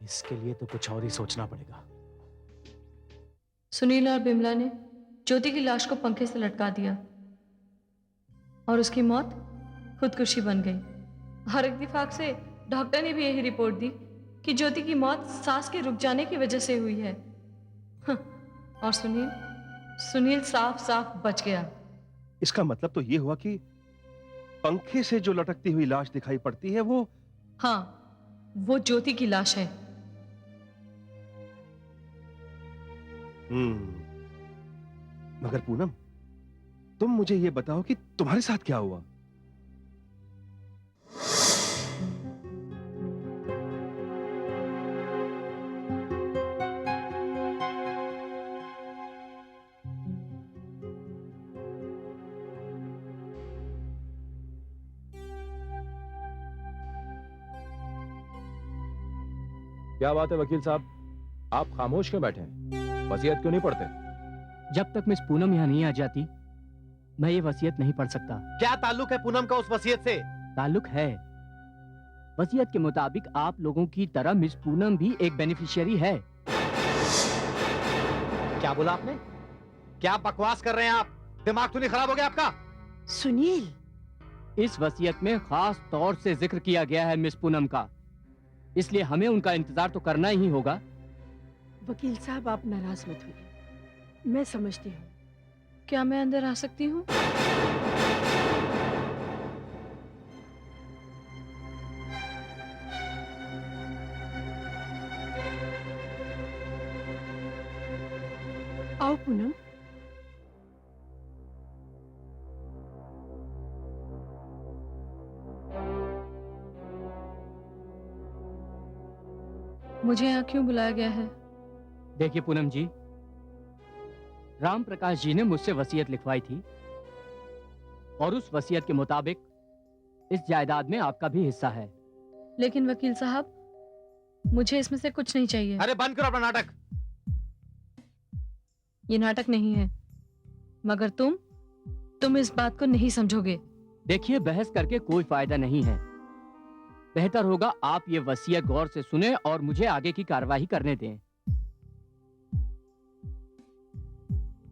इसके लिए तो कुछ और ही सोचना पड़ेगा। सुनील और बिमला ने ज्योति की लाश को पंखे से लटका दिया और उसकी मौत खुदकुशी बन गई। और इत्तेफाक से डॉक्टर ने भी यही रिपोर्ट दी कि ज्योति की मौत सांस के रुक जाने की वजह से हुई है। और सुनील साफ साफ बच गया। इसका मतलब तो ये हुआ कि पंखे से जो लटकती हुई लाश दिखाई पड़ती है वो हाँ, वो ज्योति की लाश है। मगर पूनम, तुम मुझे ये बताओ कि तुम्हारे साथ क्या हुआ? क्या बात है वकील साहब, आप खामोश क्यों बैठे हैं? वसीयत क्यों नहीं पढ़ते? जब तक मिस पूनम यहाँ नहीं आ जाती मैं ये वसीयत नहीं पढ़ सकता। क्या ताल्लुक है पूनम का उस वसीयत से? ताल्लुक है। वसीयत के मुताबिक आप लोगों की तरह मिस पूनम भी एक बेनिफिशियरी है। क्या बोला आपने? क्या बकवास कर रहे हैं आप? दिमाग तो नहीं खराब हो गया आपका? सुनील, इस वसीयत में खास तौर से जिक्र किया गया है मिस पूनम का, इसलिए हमें उनका इंतजार तो करना ही होगा। वकील साहब आप नाराज मत होइए, मैं समझती हूँ। क्या मैं अंदर आ सकती हूँ? आओ पूनम। मुझे यहाँ क्यों बुलाया गया है? देखिए पूनम जी, राम प्रकाश जी ने मुझसे वसीयत लिखवाई थी और उस वसीयत के मुताबिक इस जायदाद में आपका भी हिस्सा है। लेकिन वकील साहब, मुझे इसमें से कुछ नहीं चाहिए। अरे बंद करो अपना नाटक। ये नाटक नहीं है, मगर तुम इस बात को नहीं समझोगे। देखिए, बहस करके कोई फायदा नहीं है। बेहतर होगा आप ये वसीयत गौर से सुने और मुझे आगे की कार्रवाई करने दें।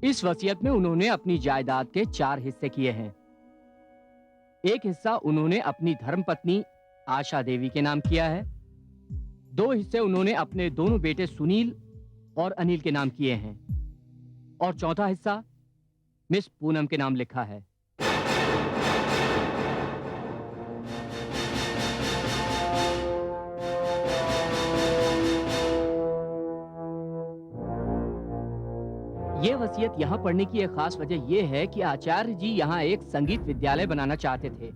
इस वसीयत में उन्होंने अपनी जायदाद के 4 हिस्से किए हैं। एक हिस्सा उन्होंने अपनी धर्मपत्नी आशा देवी के नाम किया है। 2 हिस्से उन्होंने अपने दोनों बेटे सुनील और अनिल के नाम किए हैं और चौथा हिस्सा मिस पूनम के नाम लिखा है। ये वसीयत यहाँ पढ़ने की एक खास वजह यह है कि आचार्य जी यहाँ एक संगीत विद्यालय बनाना चाहते थे।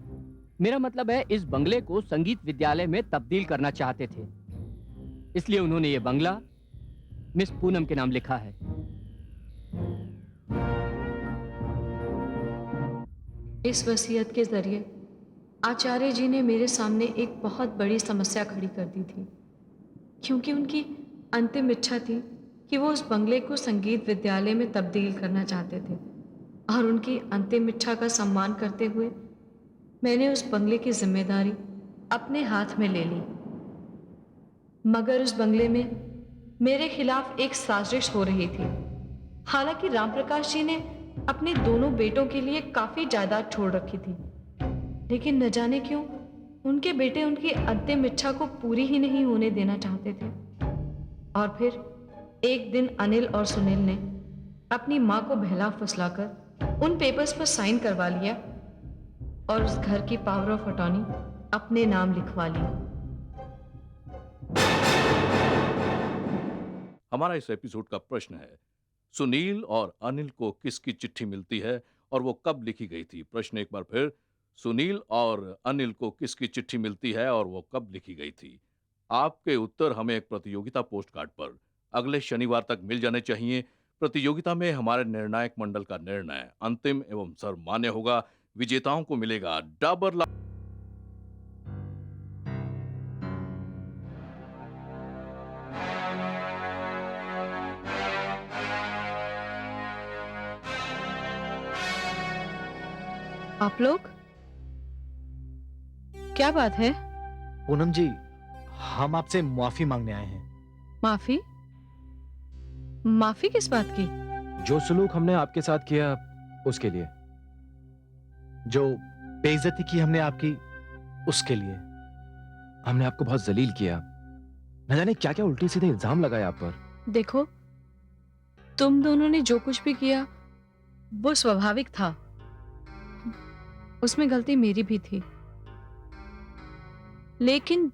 मेरा मतलब है इस बंगले को संगीत विद्यालय में तब्दील करना चाहते थे, इसलिए उन्होंने ये बंगला मिस पूनम के नाम लिखा है। इस वसीयत के जरिए आचार्य जी ने मेरे सामने एक बहुत बड़ी समस्या खड़ी कर दी थी, क्योंकि उनकी अंतिम इच्छा थी कि वो उस बंगले को संगीत विद्यालय में तब्दील करना चाहते थे। और उनकी अंतिम इच्छा का सम्मान करते हुए मैंने उस बंगले की जिम्मेदारी अपने हाथ में ले ली। मगर उस बंगले में मेरे खिलाफ एक साजिश हो रही थी। हालांकि रामप्रकाश जी ने अपने दोनों बेटों के लिए काफी जायदाद छोड़ रखी थी, लेकिन न जाने क्यों उनके बेटे उनकी अंतिम इच्छा को पूरी ही नहीं होने देना चाहते थे। और फिर एक दिन अनिल और सुनील ने अपनी माँ को बहला फुसलाकर उन पेपर्स पर साइन करवा लिया और उस घर की पावर ऑफ अटॉर्नी अपने नाम लिखवा ली। हमारा इस एपिसोड का प्रश्न है, सुनील और अनिल को किसकी चिट्ठी मिलती है और वो कब लिखी गई थी? प्रश्न एक बार फिर, सुनील और अनिल को किसकी चिट्ठी मिलती है और वो कब लिखी गई थी? आपके उत्तर हमें एक प्रतियोगिता पोस्ट कार्ड पर अगले शनिवार तक मिल जाने चाहिए। प्रतियोगिता में हमारे निर्णायक मंडल का निर्णय अंतिम एवं सर्वमान्य होगा। विजेताओं को मिलेगा डाबर लाल। आप लोग, क्या बात है? पूनम जी, हम आपसे माफी मांगने आए हैं। माफी? माफी किस बात की? जो सलूक हमने आपके साथ किया उसके लिए। जो बेइज्जती की हमने आपकी, उसके लिए। हमने आपको बहुत जलील किया, न जाने क्या क्या उल्टे सीधे इल्जाम लगाए आप पर। देखो, तुम दोनों ने जो कुछ भी किया वो स्वाभाविक था, उसमें गलती मेरी भी थी। लेकिन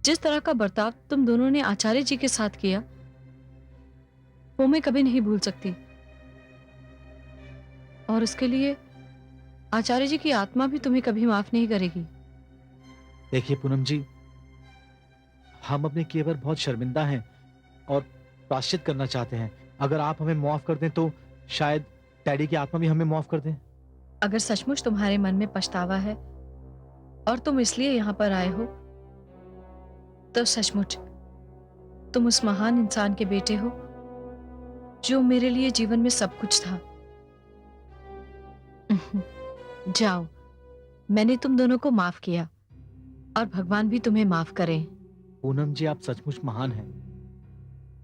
जिस तरह का बर्ताव तुम दोनों ने आचार्य जी के साथ किया वो मैं कभी नहीं भूल सकती, और उसके लिए आचार्य जी की आत्मा भी तुम्हें कभी माफ नहीं करेगी। देखिए पूनम जी, हम अपने किए पर बहुत शर्मिंदा हैं और प्रायश्चित करना चाहते हैं। अगर आप हमें माफ कर दें तो शायद डैडी की आत्मा भी हमें माफ कर दें। अगर सचमुच तुम्हारे मन में पछतावा है और तुम इसलिए यहाँ पर आए हो, तो सचमुच तुम उस महान इंसान के बेटे हो जो मेरे लिए जीवन में सब कुछ था। जाओ, मैंने तुम दोनों को माफ किया और भगवान भी तुम्हें माफ करें। पूनम जी, आप सचमुच महान हैं।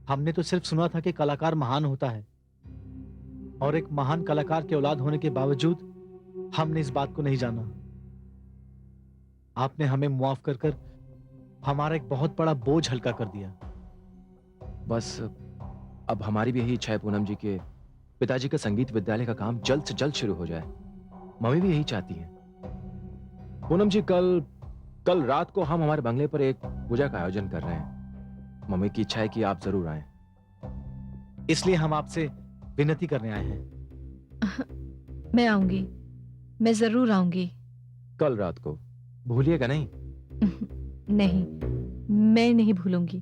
हमने तो सिर्फ सुना था कि कलाकार महान होता है, और एक महान कलाकार के औलाद होने के बावजूद हमने इस बात को नहीं जाना। आपने हमें मुआफ कर कर हमारा एक बहुत बड़ा बोझ हल्का कर दिया। बस अब हमारी भी यही इच्छा है पूनम जी के पिताजी का संगीत विद्यालय का काम जल्द से जल्द शुरू हो जाए। मम्मी भी यही चाहती है। पूनम जी, कल रात को हम हमारे बंगले पर एक पूजा का आयोजन कर रहे हैं। मम्मी की इच्छा है कि आप जरूर आएं। इसलिए हम आपसे विनती करने आए हैं। मैं आऊंगी, मैं जरूर आऊंगी। कल रात को भूलिएगा नहीं? नहीं, मैं नहीं भूलूंगी,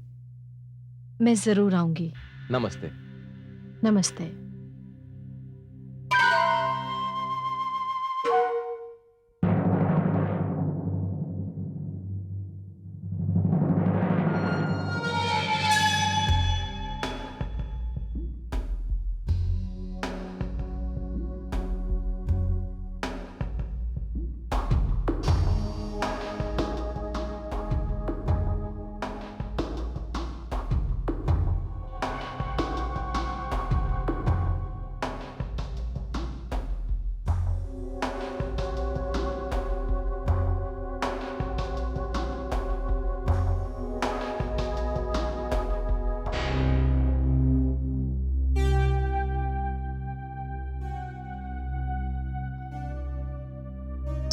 मैं जरूर आऊंगी। नमस्ते। नमस्ते।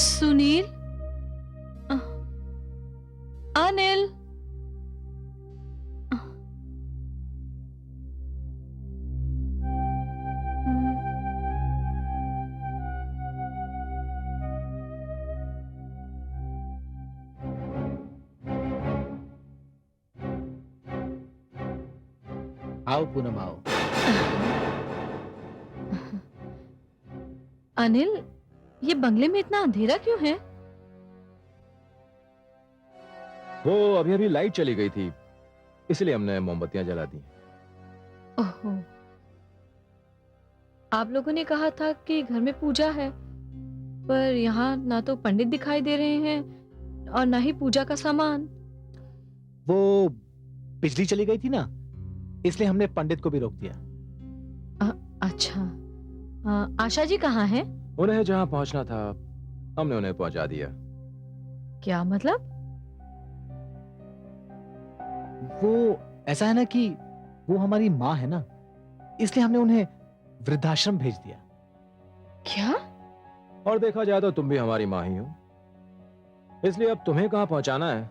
सुनील, अनिल, आओ पूनम, आओ। अनिल, ये बंगले में इतना अंधेरा क्यों है? वो अभी अभी लाइट चली गई थी, इसलिए हमने मोमबत्तियां जला दी। ओहो, आप लोगों ने कहा था कि घर में पूजा है, पर यहाँ ना तो पंडित दिखाई दे रहे हैं और ना ही पूजा का सामान। वो बिजली चली गई थी ना, इसलिए हमने पंडित को भी रोक दिया। अच्छा, आशा जी कहाँ हैं? उन्हें जहां पहुंचना था हमने उन्हें पहुंचा दिया। क्या मतलब? वो ऐसा है ना कि वो हमारी माँ है ना, इसलिए हमने उन्हें वृद्धाश्रम भेज दिया। क्या? और देखा जाए तो तुम भी हमारी माँ ही हो, इसलिए अब तुम्हें कहां पहुंचाना है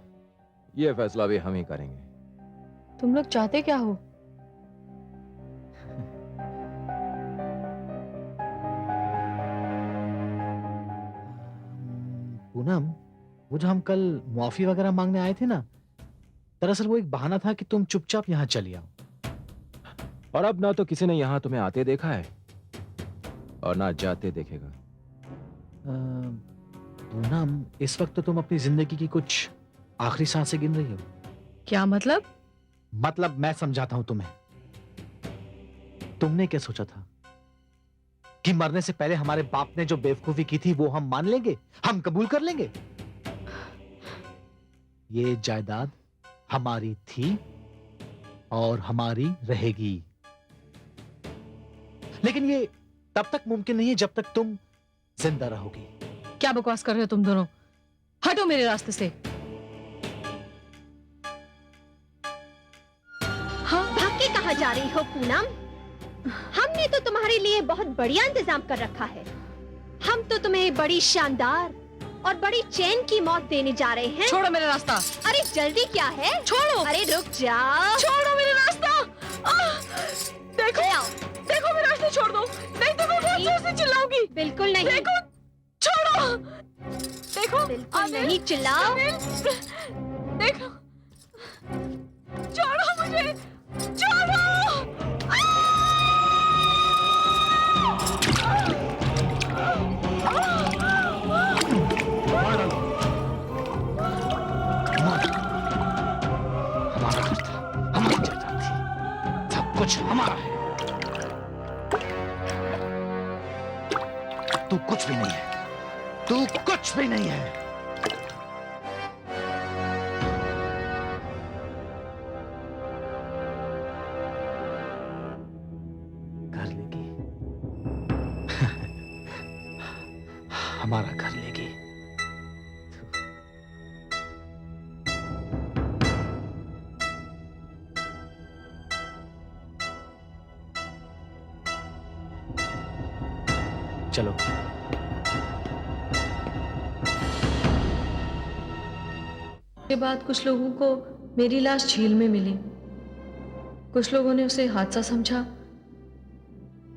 यह फैसला भी हम ही करेंगे। तुम लोग चाहते क्या हो? पूनम, वो जो हम कल मुआफी वगैरह मांगने आए थे ना, दरअसल वो एक बहाना था कि तुम चुपचाप यहाँ चली आओ। और अब ना तो किसी ने यहाँ तुम्हें आते देखा है और ना जाते देखेगा। पूनम, इस वक्त तो तुम अपनी जिंदगी की कुछ आखिरी सांसें गिन रही हो। क्या मतलब? मतलब मैं समझाता हूं तुम्हें। तुमने क्या सोचा था कि मरने से पहले हमारे बाप ने जो बेवकूफी की थी वो हम मान लेंगे, हम कबूल कर लेंगे? ये जायदाद हमारी थी और हमारी रहेगी, लेकिन ये तब तक मुमकिन नहीं है जब तक तुम जिंदा रहोगी। क्या बकवास कर रहे हो तुम दोनों? हटो मेरे रास्ते से। हाँ, भाग के कहाँ जा रही हो पूनम? हमने तो तुम्हारे लिए बहुत बढ़िया इंतजाम कर रखा है। हम तो तुम्हें बड़ी शानदार और बड़ी चैन की मौत देने जा रहे हैं। छोड़ो मेरा रास्ता। अरे जल्दी क्या है? छोड़ो। अरे रुक जाओ। छोड़ो मेरा रास्ता। देखो देखो मेरा रास्ता छोड़ दो, नहीं तो मैं बहुत जोर से चिल्लाऊंगी। बिल्कुल नहीं। देखो छोड़ो। देखो बिल्कुल नहीं चिल्लाओ। देखो छोड़ो मुझे, छोड़ो। हमारा घर था, हमारी जायदाद थी, सब कुछ हमारा है। तू कुछ भी नहीं है, तू कुछ भी नहीं है। घर लेगी, हमारा घर लेगी। चलो के बाद कुछ लोगों को मेरी लाश झील में मिली, कुछ लोगों ने उसे हादसा समझा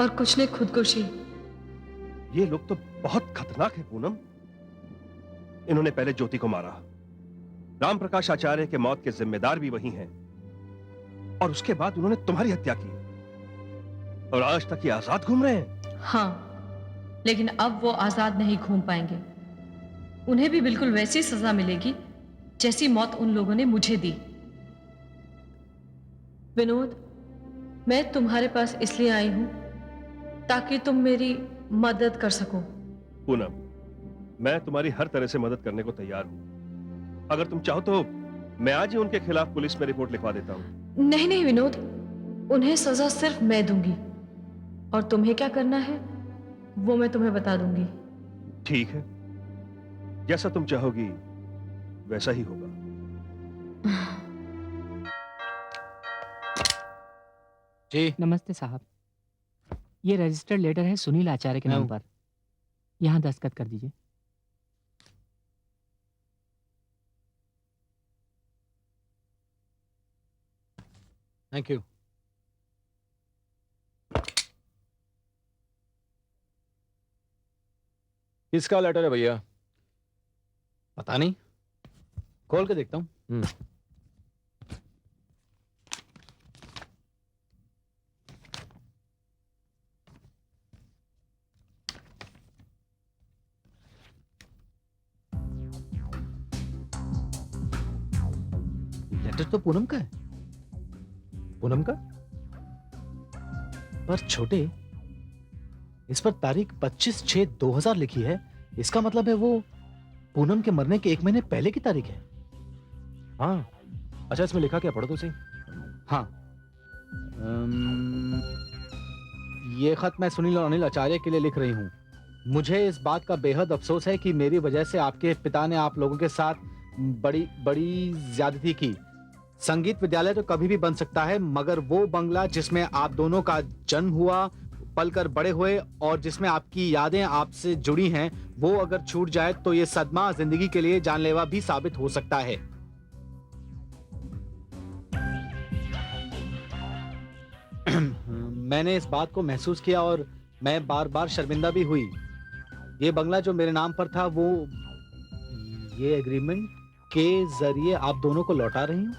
और कुछ ने खुदकुशी। ये लोग तो बहुत खतरनाक है पूनम। इन्होंने पहले ज्योति को मारा, राम प्रकाश आचार्य के मौत के जिम्मेदार भी वही हैं, और उसके बाद उन्होंने तुम्हारी हत्या की, और आज तक ये आजाद घूम रहे हैं। हाँ, लेकिन अब वो आजाद नहीं घूम पाएंगे। उन्हें भी बिल्कुल वैसी सजा मिलेगी जैसी मौत उन लोगों ने मुझे दी। विनोद, मैं तुम्हारे पास इसलिए आई हूं ताकि तुम मेरी मदद कर सको। पूनम, मैं तुम्हारी हर तरह से मदद करने को तैयार हूं। अगर तुम चाहो तो मैं आज ही उनके खिलाफ पुलिस में रिपोर्ट लिखवा देता हूं। नहीं नहीं विनोद, उन्हें सजा सिर्फ मैं दूंगी, और तुम्हें क्या करना है वो मैं तुम्हें बता दूंगी। ठीक है, जैसा तुम चाहोगी वैसा ही होगा। जी नमस्ते साहब, ये रजिस्टर्ड लेटर है सुनील आचार्य के नाम पर। यहाँ दस्तखत कर दीजिए। Thank you. किसका लेटर है भैया? पता नहीं, खोल के देखता हूं। लेटर तो पूनम का है। पूनम का? पर छोटे, इस पर तारीख 25/6/2000 लिखी है। इसका मतलब है वो पूनम के मरने के 1 महीने पहले की तारीख है। हाँ, अच्छा इसमें लिखा क्या, पढ़ो तो सही। हाँ, ये खत मैं सुनील और अनिल आचार्य के लिए लिख रही हूँ। मुझे इस बात का बेहद अफसोस है कि मेरी वजह से आपके पिता ने आप लोगों के साथ बड़ी ज्यादती की। संगीत विद्यालय तो कभी भी बन सकता है, मगर वो बंगला जिसमें आप दोनों का जन्म हुआ, पलकर बड़े हुए और जिसमें आपकी यादें आपसे जुड़ी हैं, वो अगर छूट जाए तो ये सदमा जिंदगी के लिए जानलेवा भी साबित हो सकता है। मैंने इस बात को महसूस किया और मैं बार बार शर्मिंदा भी हुई। ये बंगला जो मेरे नाम पर था, वो ये एग्रीमेंट के जरिए आप दोनों को लौटा रही हूँ।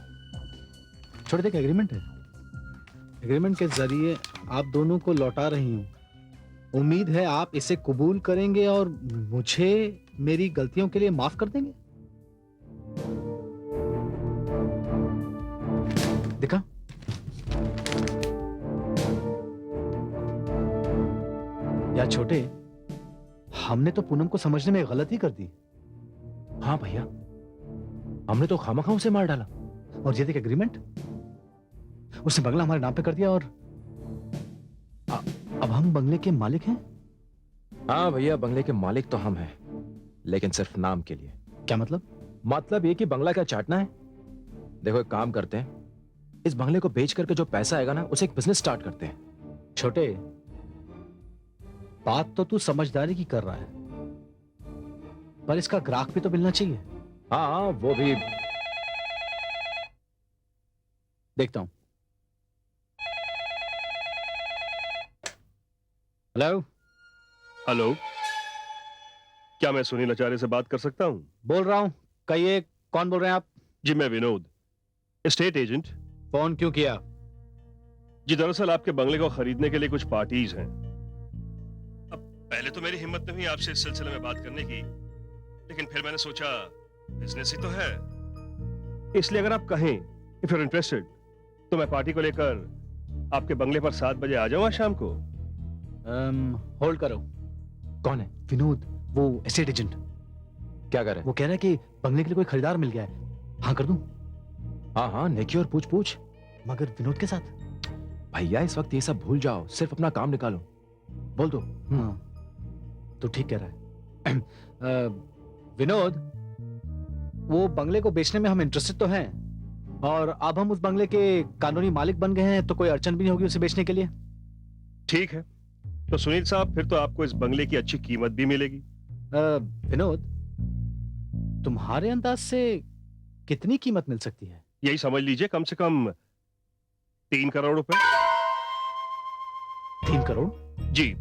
छोड़ दे, एग्रीमेंट है। एग्रीमेंट के जरिए आप दोनों को लौटा रही हूँ। उम्मीद है आप इसे कबूल करेंगे और मुझे मेरी गलतियों के लिए माफ कर देंगे। दिखा, या छोटे, हमने तो पूनम को समझने में गलती कर दी। हाँ भैया, हमने तो खामखा उसे मार डाला। और ये देख एग्रीमेंट, उसने बंगला हमारे नाम पे कर दिया और अब हम बंगले के मालिक हैं। हाँ भैया, बंगले के मालिक तो हम हैं, लेकिन सिर्फ नाम के लिए। क्या मतलब? मतलब ये कि बंगला क्या चाटना है। देखो एक काम करते हैं, इस बंगले को बेच करके जो पैसा आएगा ना, उसे एक बिजनेस स्टार्ट करते हैं। छोटे, बात तो तू समझदारी की कर रहा है, पर इसका ग्राहक भी तो मिलना चाहिए। हाँ वो भी। देखता हूं। हेलो। हेलो, क्या मैं सुनील आचार्य से बात कर सकता हूं? बोल रहा हूं। कहिए, कौन बोल रहे हैं आप? जी मैं विनोद, एस्टेट एजेंट। फोन क्यों किया? जी दरअसल आपके बंगले को खरीदने के लिए कुछ पार्टीज हैं। अब पहले तो मेरी हिम्मत नहीं हुई आपसे इस सिलसिले में बात करने की, लेकिन फिर मैंने सोचा बिजनेस ही तो है, इसलिए अगर आप कहें, इफ यू आर इंटरेस्टेड, तो मैं पार्टी को लेकर आपके बंगले पर 7 बजे आ जाऊं आज शाम को। होल्ड करो। कौन है? विनोद, वो एस्टेट एजेंट। क्या कर रहे? वो कह रहा है कि बंगले के लिए कोई खरीदार मिल गया है। हाँ कर दूं? हाँ हाँ, नेकी और पूछ पूछ। मगर विनोद के साथ? भैया इस वक्त ये सब भूल जाओ, सिर्फ अपना काम निकालो। बोल दो। हाँ तो ठीक कह रहा है। विनोद, वो बंगले को बेचने में हम इंटरेस्टेड तो हैं, और अब हम उस बंगले के कानूनी मालिक बन गए हैं, तो कोई अड़चन भी नहीं होगी उसे बेचने के लिए। ठीक है, तो सुनील साहब फिर तो आपको इस बंगले की अच्छी कीमत भी मिलेगी। विनोद, तुम्हारे अंदाज से कितनी कीमत मिल सकती है? यही समझ लीजिए कम से कम 3 करोड़ रुपए। 3 करोड़? जी,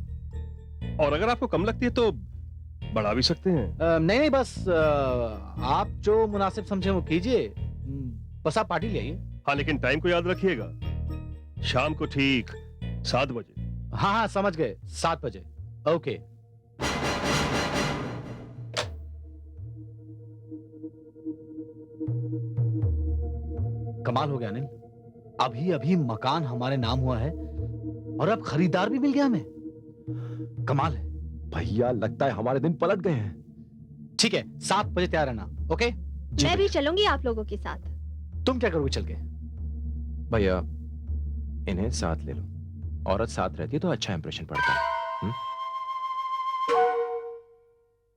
और अगर आपको कम लगती है तो बढ़ा भी सकते हैं। नहीं नहीं, बस आप जो मुनासिब समझे वो कीजिए। बस आप पार्टी ले आइए। हाँ लेकिन टाइम को याद रखिएगा, शाम को ठीक 7 बजे। हाँ हाँ समझ गए, 7 बजे। ओके। कमाल हो गया अनिल, अभी अभी मकान हमारे नाम हुआ है और अब खरीदार भी मिल गया हमें। कमाल है भैया, लगता है हमारे दिन पलट गए हैं। ठीक है, 7 बजे तैयार रहना। ओके? मैं भी चलूंगी आप लोगों के साथ। तुम क्या करोगे चल के? भैया इन्हें साथ ले लो, औरत साथ रहती है तो अच्छा इंप्रेशन पड़ता है।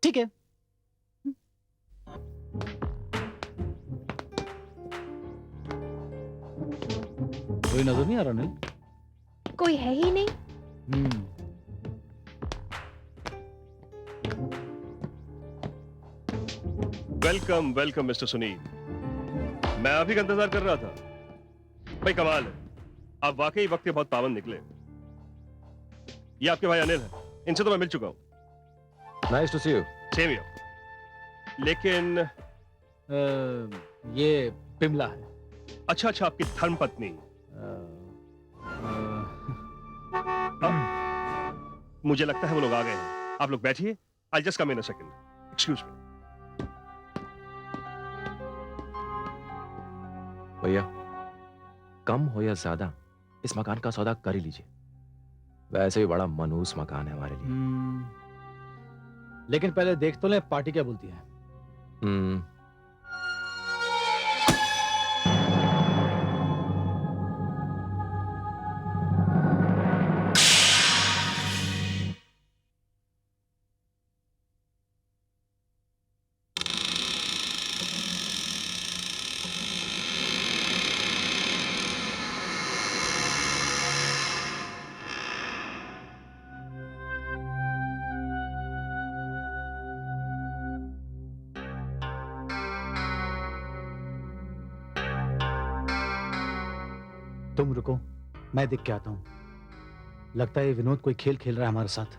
ठीक है। कोई नजर नहीं आ रहा अनिल? कोई है ही नहीं। वेलकम वेलकम मिस्टर सुनील, मैं आप ही का इंतजार कर रहा था। भाई कमाल है, आप वाकई वक्त के बहुत पाबंद निकले। ये आपके भाई अनिल हैं, इनसे तो मैं मिल चुका हूं। Nice to see you. Same here. लेकिन ये पिमला है। अच्छा अच्छा, आपकी धर्मपत्नी। मुझे लगता है वो लोग आ गए हैं, आप लोग बैठिए। I just come in a second, excuse me. भैया कम हो या ज्यादा, इस मकान का सौदा कर ही लीजिए। वैसे भी बड़ा मनहूस मकान है हमारे लिए। लेकिन पहले देख तो ले पार्टी क्या बोलती है। तुम रुको, मैं देख के आता हूं। लगता है विनोद कोई खेल खेल रहा है हमारे साथ।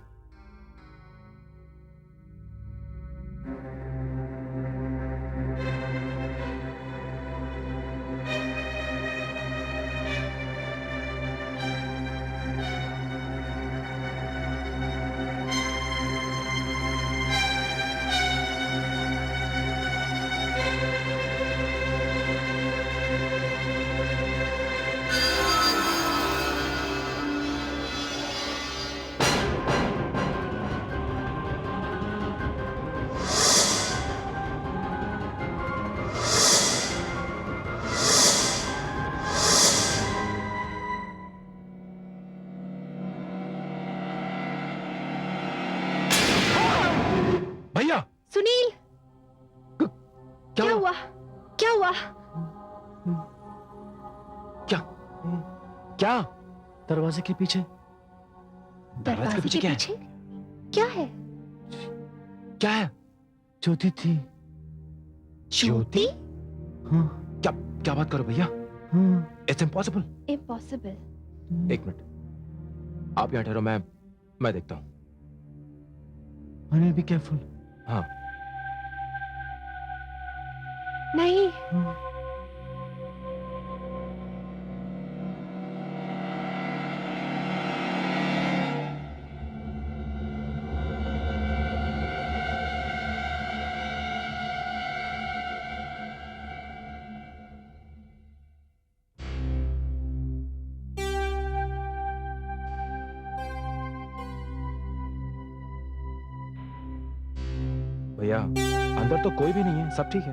क्या? दरवाजे के पीछे? दरवाजे के पीछे क्या है? क्या है? क्या है? ज्योति थी। ज्योति? हाँ, क्या क्या बात करो भैया? हाँ। It's impossible. इम्पॉसिबल। एक मिनट, आप यहाँ ठहरो, मैं देखता हूँ। Anil be careful. हाँ। नहीं। भैया अंदर तो कोई भी नहीं है, सब ठीक है।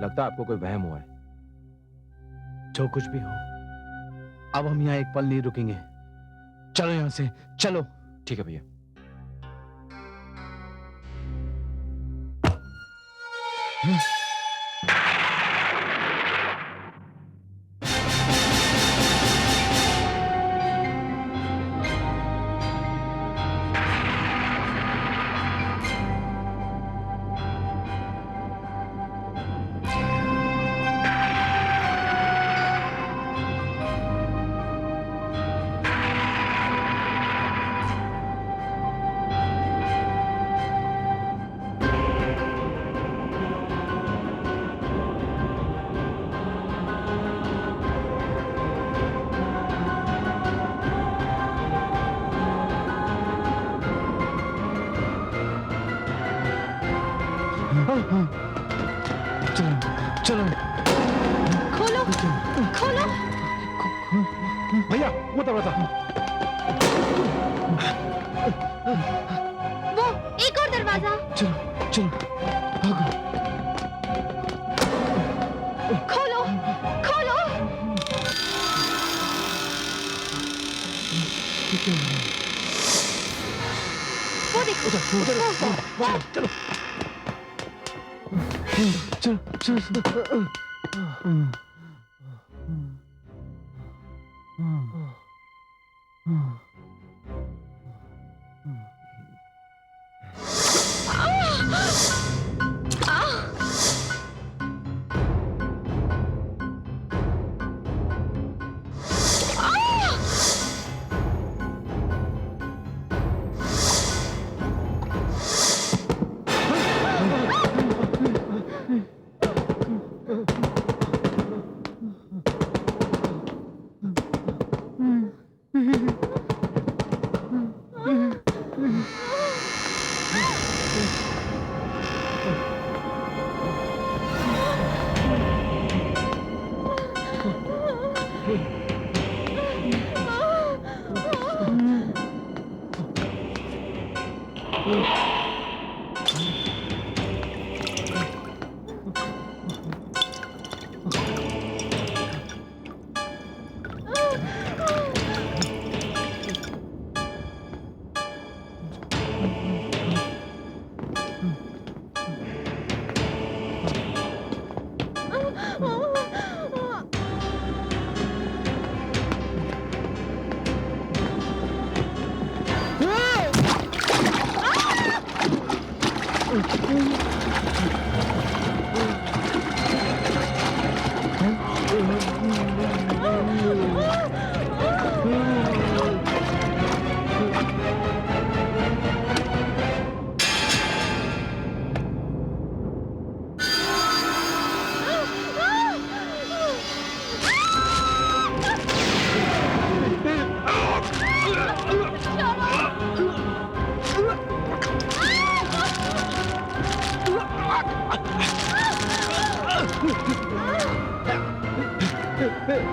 लगता है आपको कोई वहम हुआ है। जो कुछ भी हो, अब हम यहाँ एक पल नहीं रुकेंगे। चलो यहाँ से, चलो। ठीक है भैया। चलो चलो। खोलो, खोलो। भैया वो दरवाजा। वो एक और दरवाजा। चलो चलो भागो। खोलो, खोलो। वो देखो। चलो चलो चलो।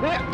Ah!